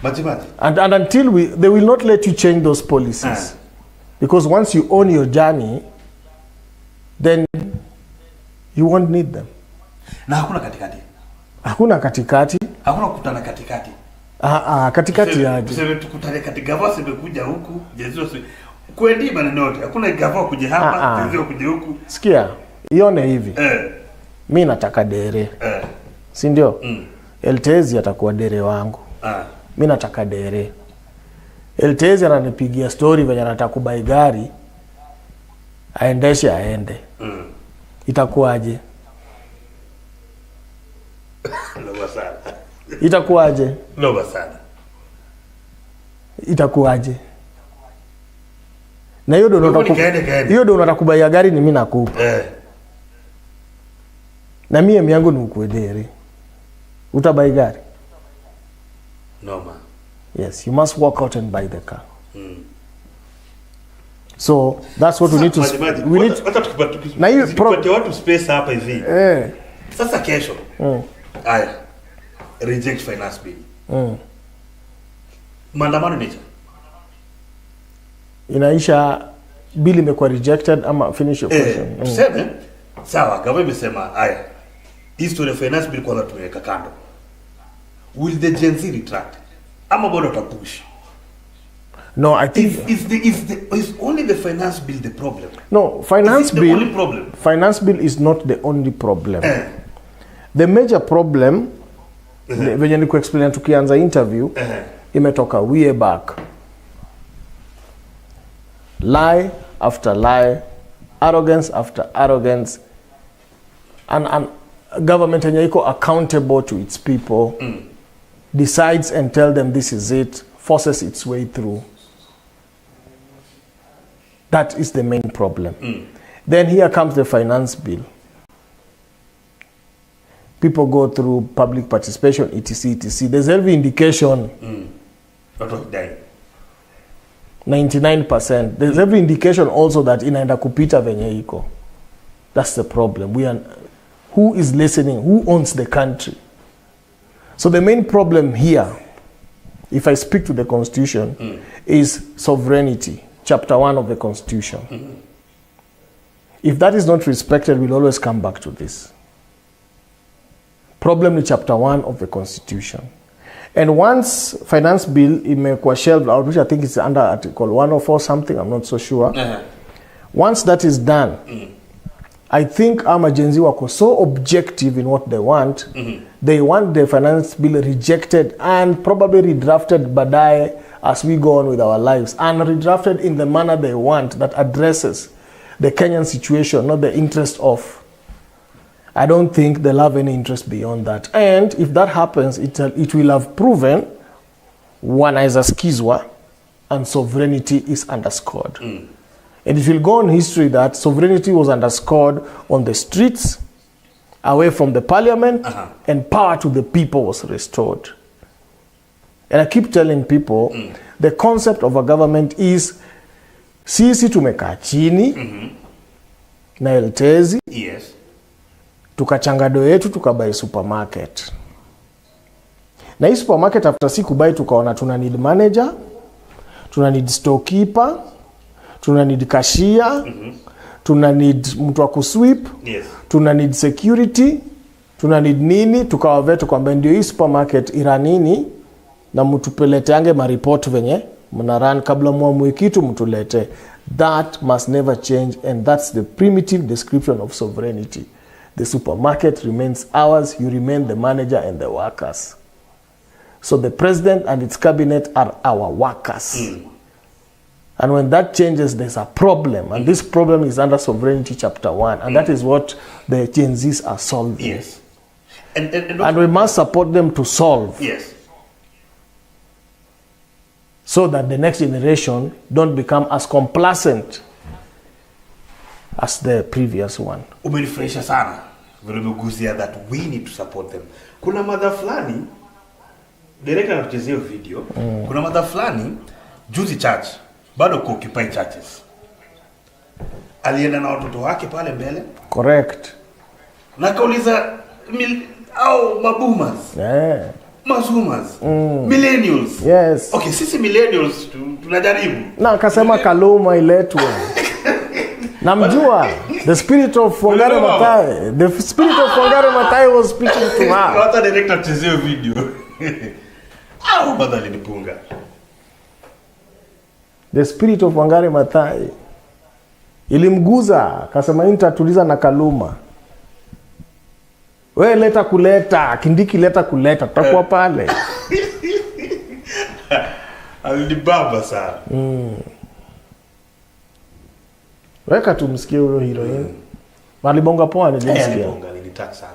And until they will not let you change those policies. Because once you own your journey, then you won't need them. Na hakuna katikati. Hakuna katikati. Hakuna kukutana katikati. Katikati aje. Tuseme tukutane katika gava simekuja huku, Jesu kwendi maneno yote. Hakuna gava kuja hapa, Jesu kuja huku. Sikia, ione hivi. Mimi nataka dere. Si ndio? Eltezi atakuwa dere wangu. Mimi nataka dere. Eltezi ananipigia story venye anataka kubai gari. Aendeshe aende. Itakuwaje? Ndio sana. Itakuwaje? Noma sana. Itakuwaje? Na hiyo ndio unataka kubaya gari ni mimi nakupa. Na mimi yangu ni ukwedere. Utabai gari? Noma. Yes, you must walk out and buy the car. So that's what we need to na hiyo tukipatia watu space hapa hivi. Sasa kesho. Aya. Reject finance bill. Maandamano ni inaisha bill imekuwa rejected ama finish your question. Tuseme sawa, government imesema aya. History of finance bill kwanza tumeweka kando. Will the Gen Z retract? Ama bado tapush? No, I think is only the finance bill the problem? No, finance bill. The only problem? Finance bill is not the only problem. The major problem, venye ni kuexplain tukianza interview, imetoka way back. Lie after lie, arrogance after arrogance, and government yenye iko accountable to its people, decides and tell them this is it, forces its way through. That is the main problem. Then here comes the finance bill. People go through public participation, etc. There's every indication. 99%. There's every indication also that inaenda kupita venye iko. That's the problem. Who is listening? Who owns the country? So the main problem here, if I speak to the Constitution, is sovereignty. Chapter 1 of the Constitution. If that is not respected, we'll always come back to this. Problem is chapter 1 of the Constitution. And once finance bill imekuwa shelved out, which I think is under article 104 something, I'm not so sure. Once that is done, I think our Gen Z were so objective in what they want. They want the finance bill rejected and probably redrafted baadaye as we go on with our lives, and redrafted in the manner they want that addresses the Kenyan situation, not the interest of. I don't think they'll have any interest beyond that. And if that happens, it will have proven one is a skizwa and sovereignty is underscored. And it will go on history that sovereignty was underscored on the streets, away from the parliament, and power to the people was restored. And I keep telling people, the concept of a government is sisi tumekaa chini na eltezi, tukachangado yetu tukabai supermarket. Na hii supermarket after siku buy tukaona tuna need manager, tuna need storekeeper, tuna need cashier, tuna need mtu wa kusweep, tuna need security, tuna need nini, tukawavetu kwamba ndio hii supermarket iranini na mtupeleteange maripoti venye mnaran kabla muamue kitu mtulete. That must never change, and that's the primitive description of sovereignty. The supermarket remains ours, you remain the manager and the workers. So the president and its cabinet are our workers. And when that changes, there's a problem. And this problem is under sovereignty chapter 1. And that is what the Gen Zs are solving. And we must support them to solve. So that the next generation don't become as complacent as the previous one. Umenifurahisha sana vile umeguzia that we need to support them. Kuna mother fulani director anachezea video. Kuna mother fulani juzi church bado occupy churches. Alienda na watoto wake pale mbele. Correct. Na kauliza au maboomers. Mazumers, millennials. Yes. Okay, sisi millennials tunajaribu. Na akasema Kaluma iletwe. Namjua. The spirit of Wangare Maathai. The spirit of Wangare Maathai was speaking to her. Hata director chezeo video. Au badali nipunga. The spirit of Wangare Maathai ilimguza, akasema nitatuliza na Kaluma. We leta kuleta, Kindiki leta kuleta, tutakuwa pale. Alibaba sana. Weka tumsikie huyo heroine. Malibonga poa nilimsikia. Alibonga nilitaka sana.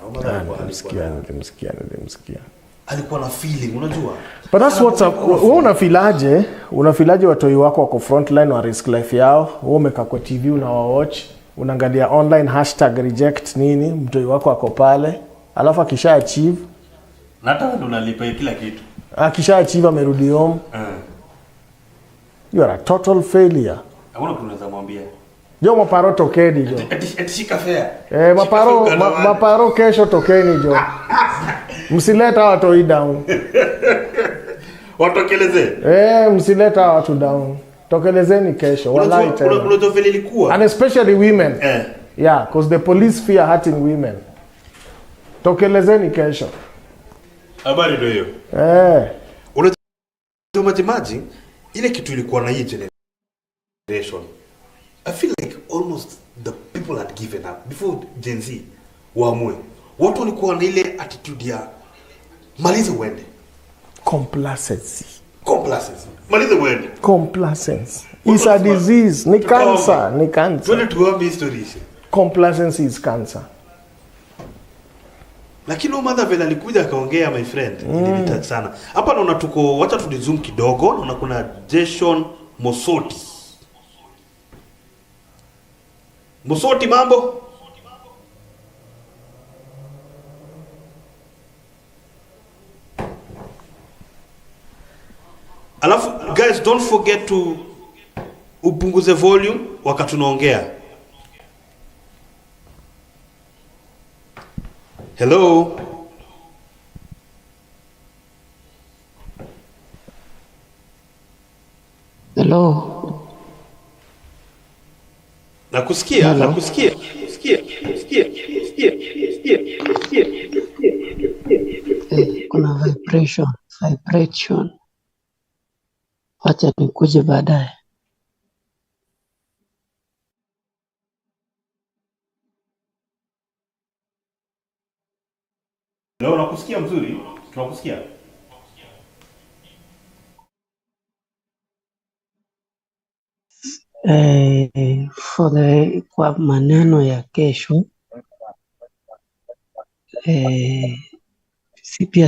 Nilimsikia. alikuwa na feeling, unajua. But that's what's up. Wewe unafilaje watoi wako wako frontline wa risk life yao? Wewe umekaa kwa TV unawatch, unaangalia online #reject nini, mtoi wako wako pale, alafu akisha achieve na hata ndo unalipa kila kitu. Akisha achieve amerudi home. You are a total failure. Hakuna kitu unaweza mwambia. Jo maparo tokeni jo. Eti shika fair. Maparo kesho tokeni jo. Msileta watu down. Watokeleze. Msileta watu down. Tokelezeni kesho. Wallahi tena. Unajua vile ilikuwa. And especially women. Yeah, because the police fear hurting women. Tokelezeni kesho. Habari ndio hiyo. Unajua maji ile kitu ilikuwa na hii generation. I feel like almost the people had given up before Gen Z waamue. Watu walikuwa na ile attitude ya maliza uende. Complacency. Maliza uende. Complacency. It's a disease. Ni cancer. Twende tuombe histories. Complacency is cancer. Lakini mother vile alikuja akaongea my friend, ilinitouch sana. Hapa naona tuko, wacha tulizoom kidogo, naona kuna Jason Mosoti mambo? Alafu guys, don't forget to upunguze volume wakati tunaongea. Hello. Nakusikia. Kuna vibration. Wacha nikuje baadaye. Leo nakusikia mzuri? Tunakusikia. Kwa maneno ya kesho,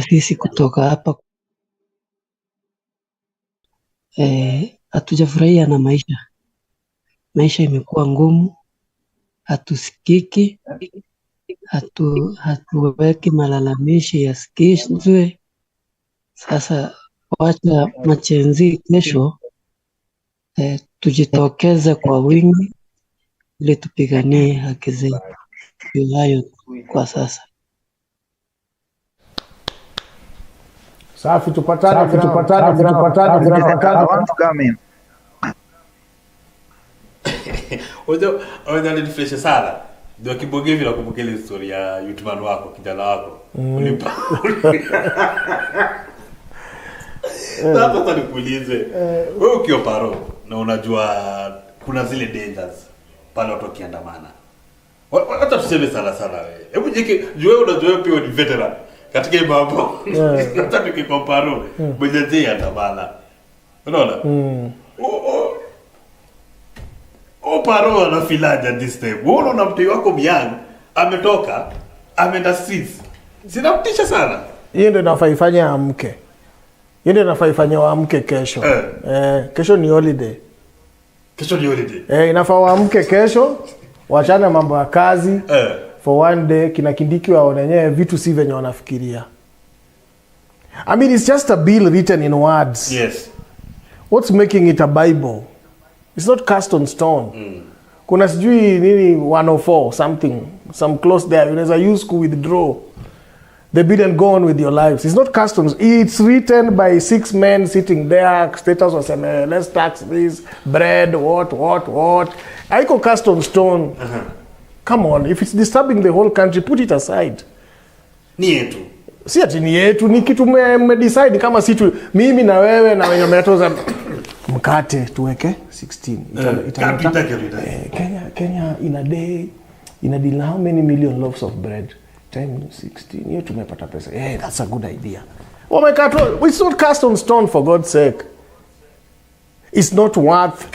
sisi kutoka hapa hatujafurahia na maisha imekuwa ngumu, hatusikiki, hatuweki malalamishi yasikizwe. Sasa wacha machenzi kesho tujitokeze kwa wingi ili tupiganie haki zetu. Hayo kwa sasa. Safi, tupatane. I want to come in. Oja nilifresh sana. Ndio kibonge vile nakumbuka ile story ya YouTuber wako, kijana wako. Ulipa. Sasa nikuulize. Wewe ukiwa paro na unajua kuna zile dangers pale watu wakiandamana. Hata tuseme sana wewe. Hebu jike jua unajua pia ni veteran katika mambo. Hata tukikompare mwenye andamana. Unaona? Paro na filaja this time. Wewe unaona mtu wako myang ametoka ameenda streets. Zinamtisha sana. Hiyo ndio inafaifanya amke. Hiyo ndio inafaifanya waamke kesho. Kesho ni holiday. Inafaa waamke kesho, wachane mambo ya kazi. For one day kina Kindiki waonenye vitu si venye wanafikiria. I mean, it's just a bill written in words. Yes. What's making it a Bible? It's not cast on stone. Kuna sijui nini 104 something, some clause there. Unaweza use to withdraw the bill and go on with your lives. It's not cast on. It's written by 6 men sitting there. Status was saying, let's tax this bread. What? Haiko cast on stone. Come on, if it's disturbing the whole country, put it aside. Ni yetu. Si ati ni yetu, ni kitu decide kama si tu mimi na wewe na wenye metoza mkate tuweke 16. Kenya in a day deal how many million loaves of bread? 10, 16. Hiyo tumepata pesa. That's a good idea. It's not cast on stone, for God's sake. It's not worth.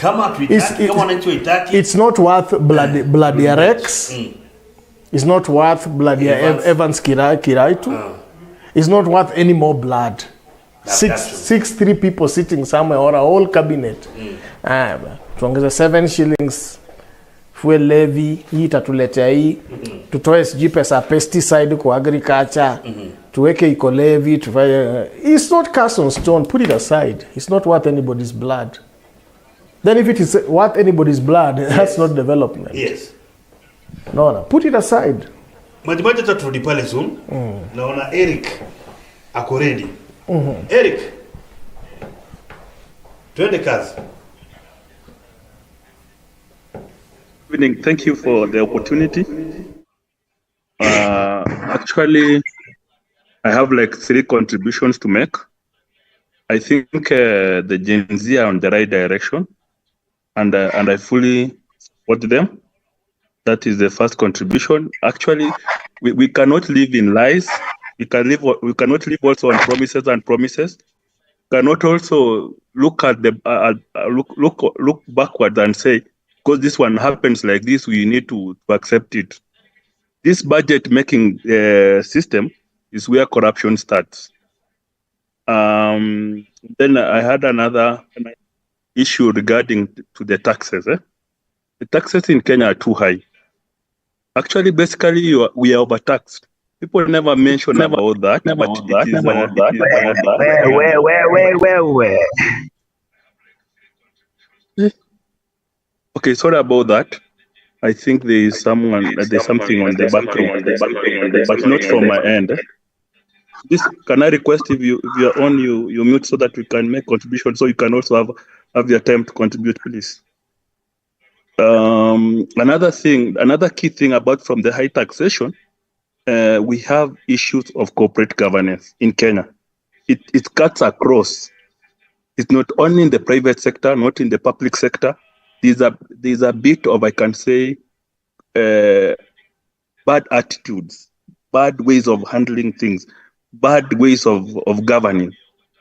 It's not worth bloody Rex. It's not worth bloody Evans Kiraitu. It's not worth any more blood. Three people sitting somewhere or a whole cabinet. Tuongeze 7 shillings fuel levy, hii tatuletea hii, tutoe sijui pesa pesticide kwa agriculture, tuweke eco levy, it's not cast on stone, put it aside. It's not worth anybody's blood. Then if it is worth anybody's blood, that's not development. Yes. No, put it aside. Majimaji taturudi pale Zoom. Naona Eric ako ready. Eric, twende kazi. Good evening. Thank you for the opportunity. Actually, I have like 3 contributions to make. I think the Gen Z are on the right direction, and I fully support them. That is the first contribution. Actually, we cannot live in lies. We cannot live also on promises and promises. Cannot also look at the look backward and say, because this one happens like this, we need to accept it. This budget making system is where corruption starts. Then I had another issue regarding to the taxes. The taxes in Kenya are too high. Actually, basically, we are overtaxed. People never mention about that, but it is where. Okay, sorry about that. I think there is something on the background, but not from my end. This, can I request if you are on, you mute so that we can make contribution, so you can also have your time to contribute, please. Another key thing about from the high taxation, we have issues of corporate governance in Kenya. It cuts across. It's not only in the private sector, not in the public sector. There's a bit of, I can say, bad attitudes, bad ways of handling things, bad ways of governing.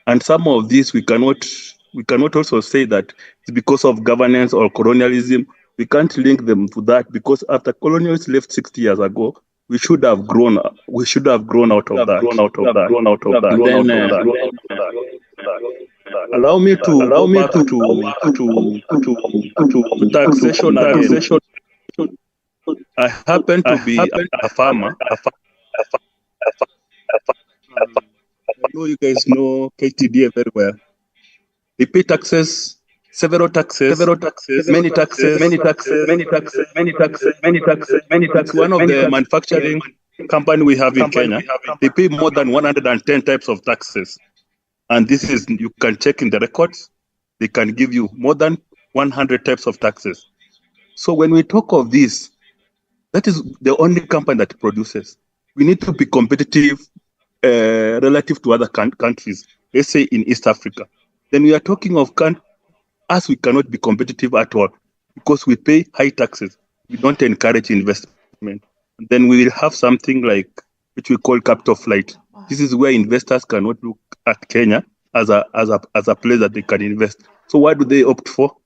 And some of these we cannot also say that it's because of governance or colonialism. We can't link them to that, because after colonialists left 60 years ago, we should have grown out of that. Allow me to go back to taxation again. I happen to be a farmer. I know you guys know KTDA very well. They pay taxes, several taxes, many taxes. It's one of the manufacturing company we have in Kenya. They pay more than 110 types of taxes. And this is, you can check in the records, they can give you more than 100 types of taxes. So when we talk of this, that is the only company that produces. We need to be competitive relative to other countries, let's say in East Africa. Then we are talking of us, we cannot be competitive at all because we pay high taxes. We don't encourage investment. Then we will have something like, which we call capital flight. This is where investors cannot look at Kenya as a place that they can invest. So what do they opt for?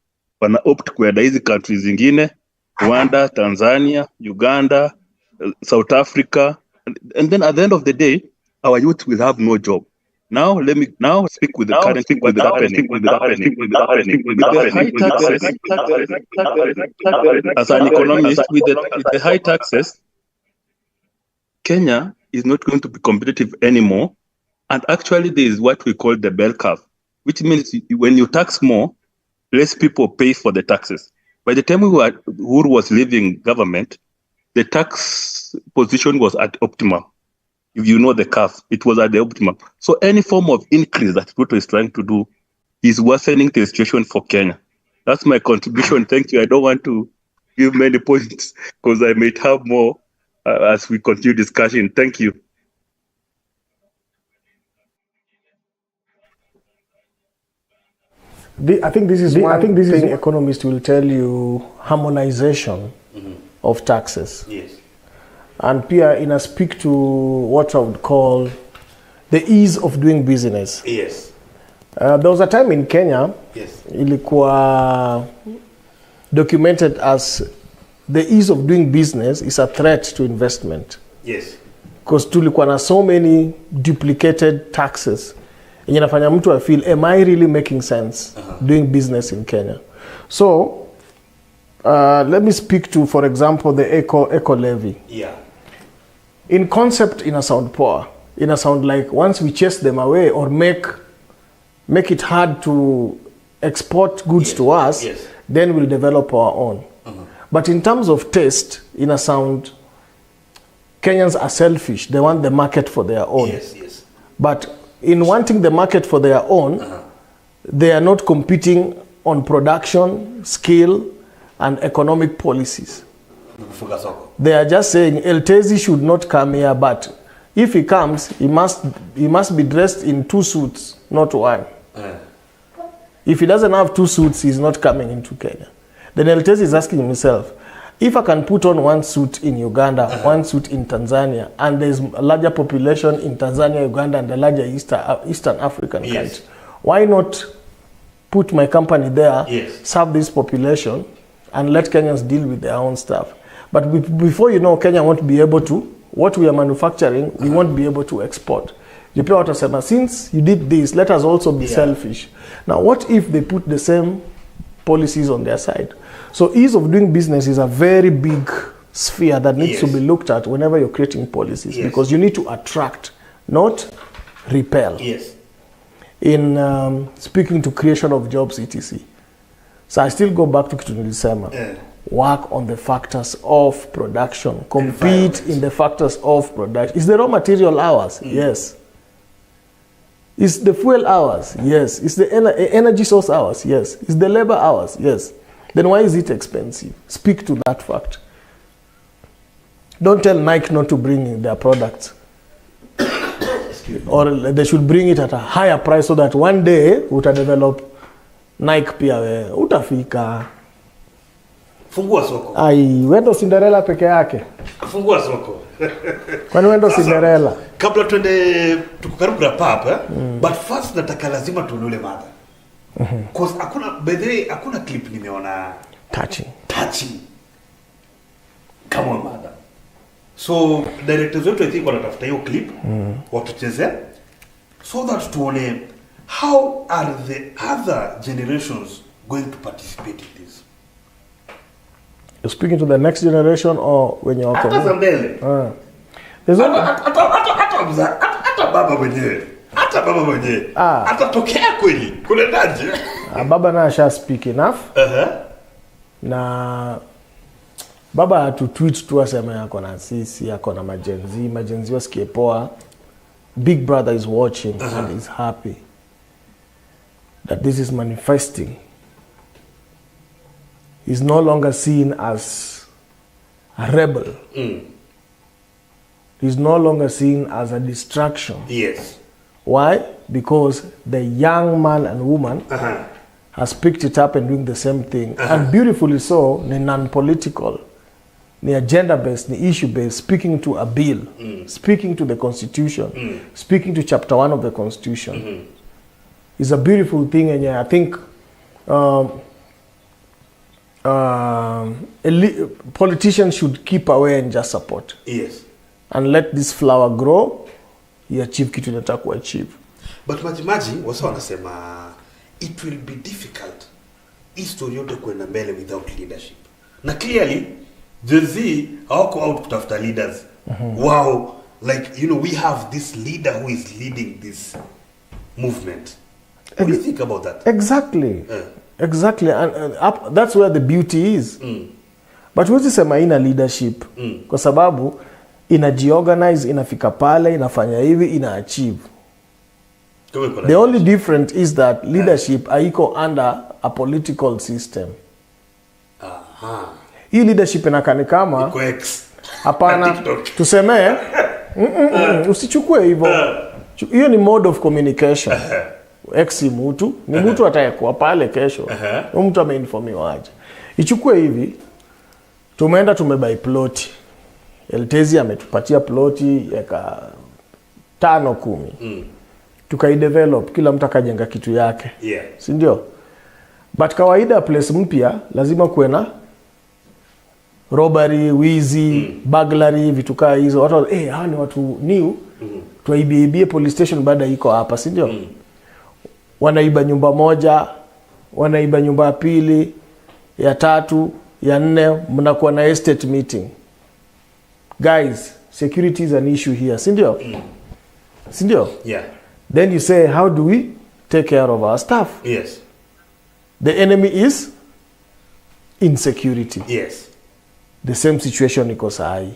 Wana opt kwenda hizi countries zingine, Rwanda, Tanzania, Uganda, South Africa, and then at the end of the day, our youth will have no job. Now let me speak with the current thing with the happening. With the high taxes, as an economist, with the high taxes, Kenya is not going to be competitive anymore. And actually, there is what we call the bell curve, which means when you tax more, less people pay for the taxes. By the time Uhuru was leaving government, the tax position was at optimum. If you know the curve, it was at the optimum. So any form of increase that RUTO is trying to do is worsening the situation for Kenya. That's my contribution. Thank you. I don't want to give many points because I may have more as we continue discussion. Thank you. I think this is one thing economists will tell you: harmonization of taxes. Yes. And Pia speak to what I would call the ease of doing business. Yes. There was a time in Kenya, yes, ilikuwa documented as the ease of doing business is a threat to investment. Yes. because tulikuwa na so many duplicated taxes. Yenye nafanya mtu I feel, am I really making sense doing business in Kenya? So let me speak to, for example, the eco levy. Yeah. In concept, in a sound poor, in a sound like once we chase them away or make it hard to export goods to us, then we'll develop our own. But in terms of taste, in a sound, Kenyans are selfish. They want the market for their own. Yes, yes. But in wanting the market for their own, they are not competing on production, skill, and economic policies. They are just saying Eltezi should not come here, but if he comes, he must be dressed in 2 suits, not 1. If he doesn't have 2 suits, he's not coming into Kenya. Then Eltezi is asking himself, if I can put on 1 suit in Uganda, 1 suit in Tanzania, and there's a larger population in Tanzania, Uganda, and the larger Eastern African countries, why not put my company there, serve this population, and let Kenyans deal with their own stuff? But before you know, Kenya won't be able to, what we are manufacturing, we won't be able to export. Since you did this, let us also be selfish. Now, what if they put the same policies on their side? So ease of doing business is a very big sphere that needs to be looked at whenever you're creating policies, because you need to attract, not repel. In speaking to creation of jobs, etc. So I still go back to Kitunisema. Work on the factors of production. Compete in the factors of production. Is the raw material ours? Yes. Is the fuel ours? Yes. Is the energy source ours? Yes. Is the labor ours? Yes. Then why is it expensive? Speak to that fact. Don't tell Nike not to bring in their products. Or they should bring it at a higher price so that one day uta develop Nike pia utafika. Fungua soko. Ai, wendo Cinderella peke yake. Fungua soko. Kwani wendo Cinderella? Kabla tuende tukaribu wrap up, but first nataka lazima tuonole mada. Cause hakuna clip nimeona touching. Kama mada. So directors wetu I think wanatafuta hiyo clip watucheze so that tuone how are the other generations going to participate in this. You're speaking to the next generation or when you're hata mbele. Hata baba mwenyewe. Atatokea kweli. Kulendaje? Baba na asha speak enough. Na baba atu-tweet tu asema yako na sisi, yako na majenzi wasikie poa. Big brother is watching and is happy that this is manifesting. He's no longer seen as a rebel. He's no longer seen as a distraction. Yes. Why? Because the young man and woman has picked it up and doing the same thing. And beautifully so, ni non-political, ni agenda-based, ni issue-based, speaking to a bill, speaking to the Constitution, speaking to Chapter 1 of the Constitution. It's a beautiful thing, and I think politicians should keep away and just support. Yes. And let this flower grow, you achieve kitu nataka kuachieve. But majimaji wasa wanasema it will be difficult history yote kwenda mbele without leadership. Na clearly Jay-Z hawako out kutafuta leaders. Wow, like we have this leader who is leading this movement. What do you think about that? Exactly. Exactly, and that's where the beauty is. But huwezi sema ina leadership kwa sababu inajiorganize, inafika pale, inafanya hivi, ina-achieve. The only difference is that leadership haiko under a political system. Hii leadership inakani kama hapana tuseme usichukue hivyo. Hiyo ni mode of communication. X mtu ni mtu atayekuwa pale kesho. Mtu ameinformiwa aje. Ichukue hivi, tumeenda tumebuy plot. Eltezi ametupatia ploti yaka 5-10. Tukaidevelop, kila mtu akajenga kitu yake. Si ndio? But kawaida place mpya lazima kuwe na robbery, wizi, burglary, vitu kaa hizo. Watu hawa ni watu new. Tuwaibie police station baada iko hapa, si ndio? Wanaiba nyumba moja, wanaiba nyumba ya pili, ya tatu, ya nne, mnakuwa na estate meeting. Guys, security is an issue here, si ndio? Si ndio? Yeah. Then you say, how do we take care of our staff? Yes. The enemy is insecurity. Yes. The same situation iko sahi.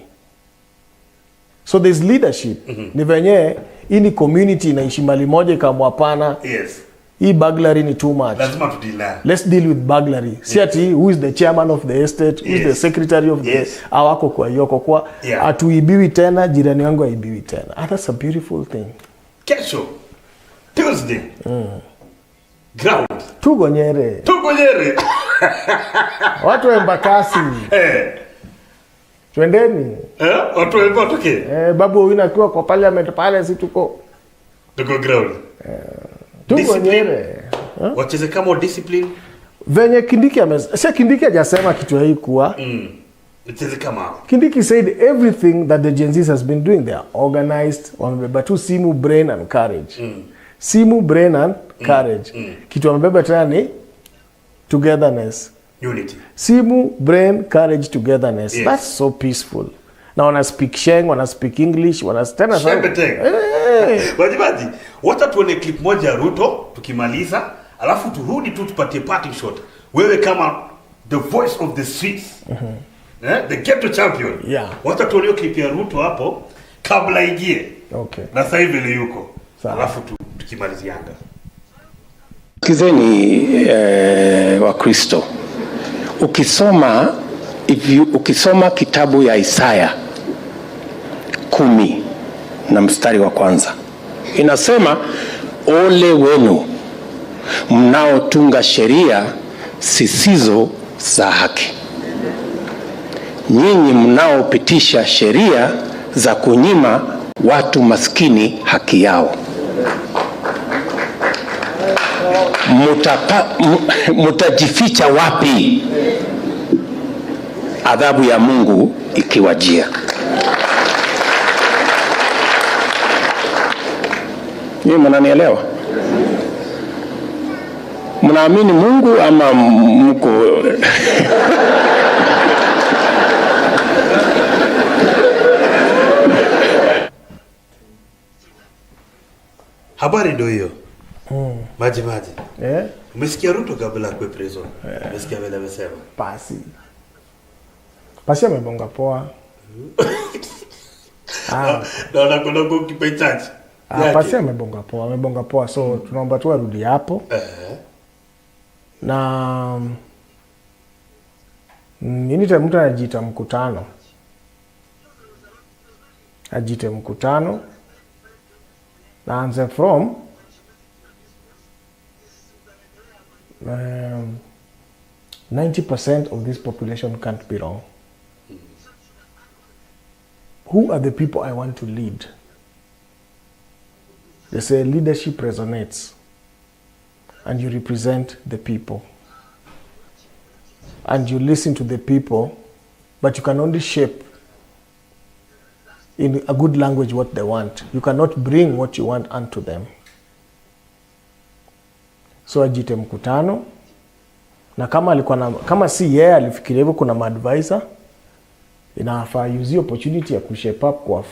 So there's leadership. Ni venye ini community inaishi mali moja kama hapana. Yes. Hii burglary ni too much. Lazima tudila. Let's deal with burglary. Si ati who is the chairman of the estate, who is the secretary of the awako kwa yoko kwa atuibiwi tena, jirani wangu aibiwi tena. That's a beautiful thing. Kesho Tuesday. Ground. Tuko Nyere. Watu wa Embakasi. Twendeni. Watu wa Embakasi. Babu wina akiwa kwa parliament pale, si tuko ground. Tuko Nyere. Wacheze kama discipline. Venye Kindiki Kindiki hajasema kitu hii kuwa. Wacheze kama. Kindiki said everything that the Gen Zs has been doing, they are organized, wamebeba tu simu, brain and courage. Simu, brain and courage. Kitu wamebeba tena ni togetherness. Unity. Simu, brain, courage, togetherness. Yes. That's so peaceful. Na wana speak Sheng, wana speak English, wana tena sana. Wajibaji, wacha tuone clip moja ya Ruto tukimaliza, alafu turudi tu tupatie parting shot. Wewe kama the voice of the streets. The ghetto champion. Yeah. Wacha tuone clip ya Ruto hapo kabla ingie. Okay. Na sasa hivi ile yuko. Alafu tukimalizianga. Kizeni wa Kristo. Ukisoma kitabu ya Isaya 10 na mstari wa kwanza. Inasema ole wenu mnaotunga sheria zisizo za haki. Nyinyi mnaopitisha sheria za kunyima watu maskini haki yao. Mutajificha wapi adhabu ya Mungu ikiwajia? Nyinyi mnanielewa? Mnaamini Mungu ama mko habari ndio hiyo. Maji. Umesikia Ruto kabla kwa prison? Umesikia vile amesema? Pasi amebonga poa. Naona kuna goalkeeper charge. Pasi amebonga poa. So tunaomba tu arudi hapo. Na nini mtu anajiita mkutano. Ajite mkutano. Na anze from 90% of this population can't be wrong. Who are the people I want to lead? They say leadership resonates, and you represent the people. And you listen to the people, but you can only shape in a good language what they want. You cannot bring what you want unto them. So ajite mkutano, na kama si yeye alifikiria hivyo, kuna maadvisor, inafaa use opportunity ya kushape up kwa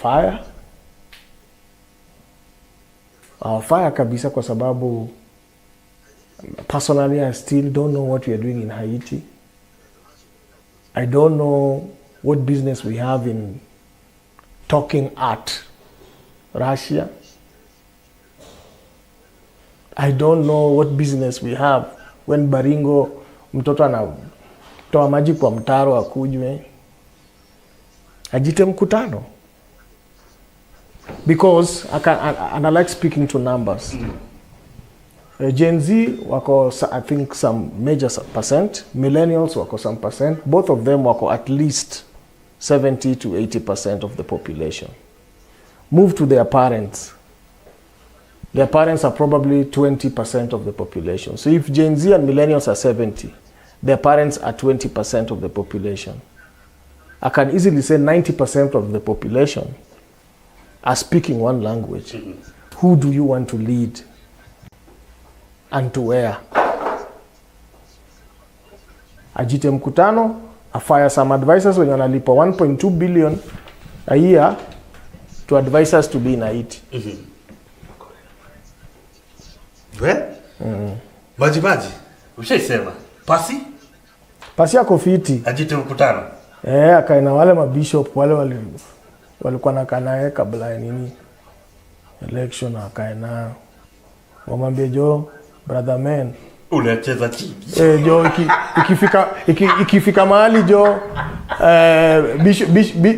fire kabisa, kwa sababu personally I still don't know what we are doing in Haiti. I don't know what business we have in talking at Russia. I don't know what business we have when Baringo mtoto anatoa maji kwa mtaro akunywe. Ajite mkutano. Because I like speaking to numbers. Gen Z wako I think some major percent, millennials wako some percent, both of them wako at least 70 to 80% of the population. Move to their parents. Their parents are probably 20% of the population. So if Gen Z and millennials are 70, their parents are 20% of the population. I can easily say 90% of the population are speaking one language. Who do you want to lead? And to where? Ajite mkutano, afire some advisors when wanalipa 1.2 billion a year to advise us to be in Haiti. Maji. Ushaisema. Pasi yako fiti. Ajite mkutano. Akaina wale mabishop wale walikuwa na kanae kabla ya nini election, akaina wamwambie jo brother man unacheza chini. Jo ikifika mahali jo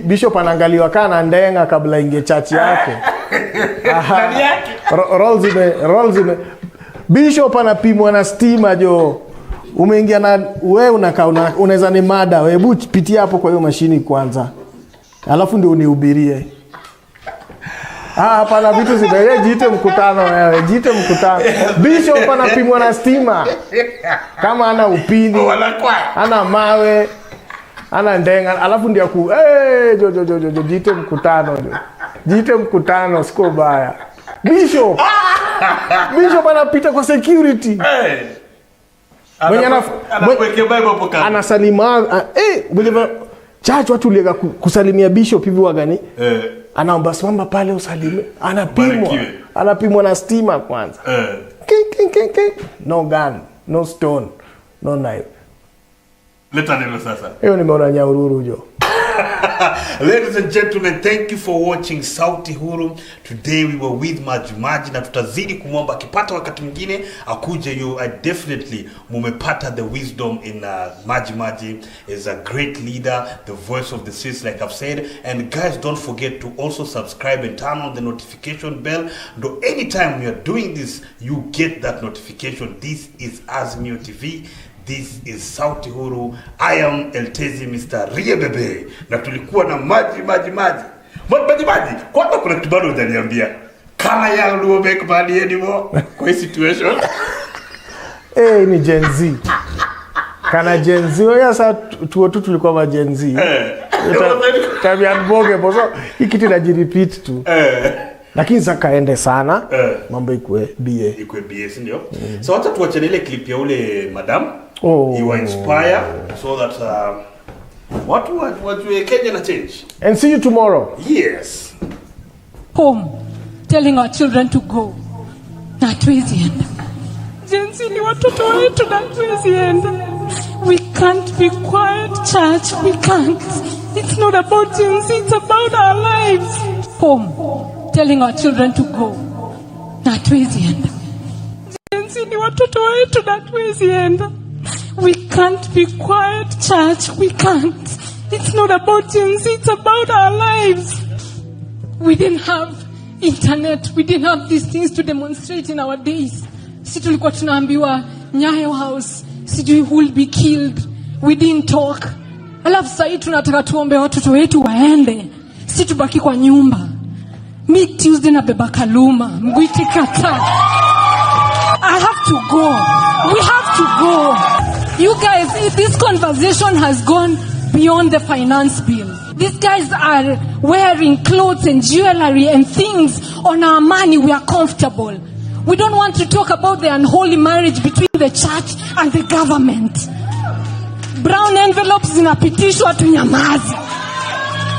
bishop anaangaliwa kana ndenga kabla inge church yake. Ndani yake. Rolls ime bishop anapimwa na stima jo. Umeingia na wewe unakaa unaweza ni mada, hebu pitia hapo kwa hiyo mashini kwanza. Alafu ndio unihubirie. Hapana vitu zile, jite mkutano wewe, jite mkutano. Bishop anapimwa na stima. Kama ana upini, ana mawe, ana ndenga, alafu ndio jite mkutano jo. Jite mkutano siko baya. Bishop anapita kwa security. Mwenye anakuwekea Bible hapo kama anasalima church watu lega kusalimia bishop hivi wagani anaomba simama pale usalime, anapimwa na stima kwanza. No gun, no stone, no knife. Leta neno sasa. Hiyo nimeona Nyahururu jo. Ladies and gentlemen, thank you for watching Sauti Huru. Today we were with Maji na tutazidi kumwomba akipata wakati mwingine akuje. You are definitely mumepata the wisdom in Maji is a great leader, the voice of the streets like I've said. And guys, don't forget to also subscribe and turn on the notification bell. Though anytime we are doing this, you get that notification. This is Azimio TV. This is Sauti Huru. I am Eltezi Mr. Riebebe. Na tulikuwa na Maji. Kwanza kuna kitu bado hujaniambia. Kama ya luobe kubali anymore kwa hii situation. Ni Gen Z. Kana Gen Z. Wewe sasa tuotu tulikuwa ma Gen Z. Tabia mboge bozo. Hii kitu inajirepeat tu. Lakini sasa kaende sana. Mambo ikue BA. Ndio. So wacha tuachane ile clip ya ule madam. You were inspired so that what you Kenya change. And see you tomorrow. Yes. Home, telling our children to go. Natuizienda. Jensi ni watoto wetu natuizienda. We can't be quiet, church. We can't. It's not about Jensi, it's about our lives. Home, telling our children to go. Natuizienda. Jensi ni watoto wetu natuizienda. We can't be quiet, church. We can't. It's not about James, it's about our lives. We didn't have internet. We didn't have these things to demonstrate in our days. Si tulikuwa tunaambiwa Nyayo House, sijui who will be killed. We didn't talk. Alafu sasa tunataka tuombe watoto wetu waende. Si tubaki kwa nyumba. Me Tuesday na beba Kaluma. Mgwiti kata. I have to go. We have to go. You guys, this conversation has gone beyond the finance bill. These guys are wearing clothes and jewelry and things on our money. We are comfortable. We don't want to talk about the unholy marriage between the church and the government. Brown envelopes zinapitishwa tunyamazi.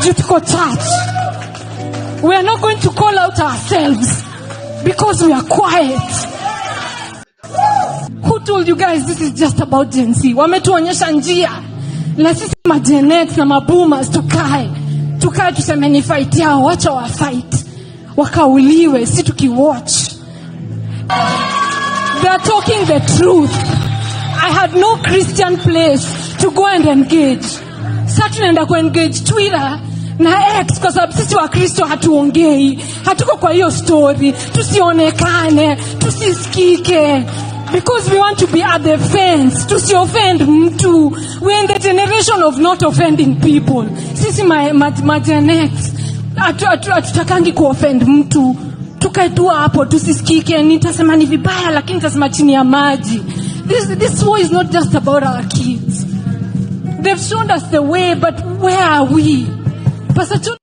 Jutuko church. We are not going to call out ourselves because we are quiet. Who told you guys this is just about Gen Z? Wametuonyesha njia. Na sisi ma Gen X na maboomers tukae tuseme ni fight yao, wacha wa fight. Wakauliwe, si tukiwatch. They are talking the truth. I had no Christian place to go and engage. Sasa tunaenda ku engage Twitter na X kwa sababu sisi wa Kristo hatuongei. Hatuko kwa hiyo story. Tusionekane, tusisikike. Because we want to be at the fence, to see offend mtu. We're in the generation of not offending people. Sisi ma Gen X, atutakangi ku offend mtu. Tukaetua hapo, tusisikike, nitasema ni vibaya, lakini nitasema chini ya maji. This war is not just about our kids. They've shown us the way, but where are we? Pastor Chun-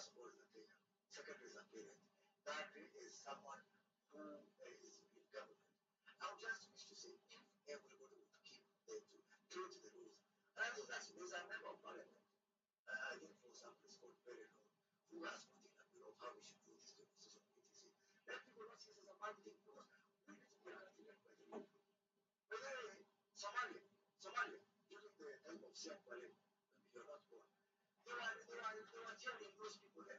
First of all, is a player. Secondly, is a parent. Thirdly, is someone who is in government. I would just wish to say, if everybody would keep to the rules, and I think there's a member of parliament, I think for example, it's called very low, who has put in a bill of how we should do this demonstration, etc. Let people not see this as a bad thing, because we need to be articulated by the people. But then, Somalia, during the time of Siam Balem, when we were not born, they were telling those people there,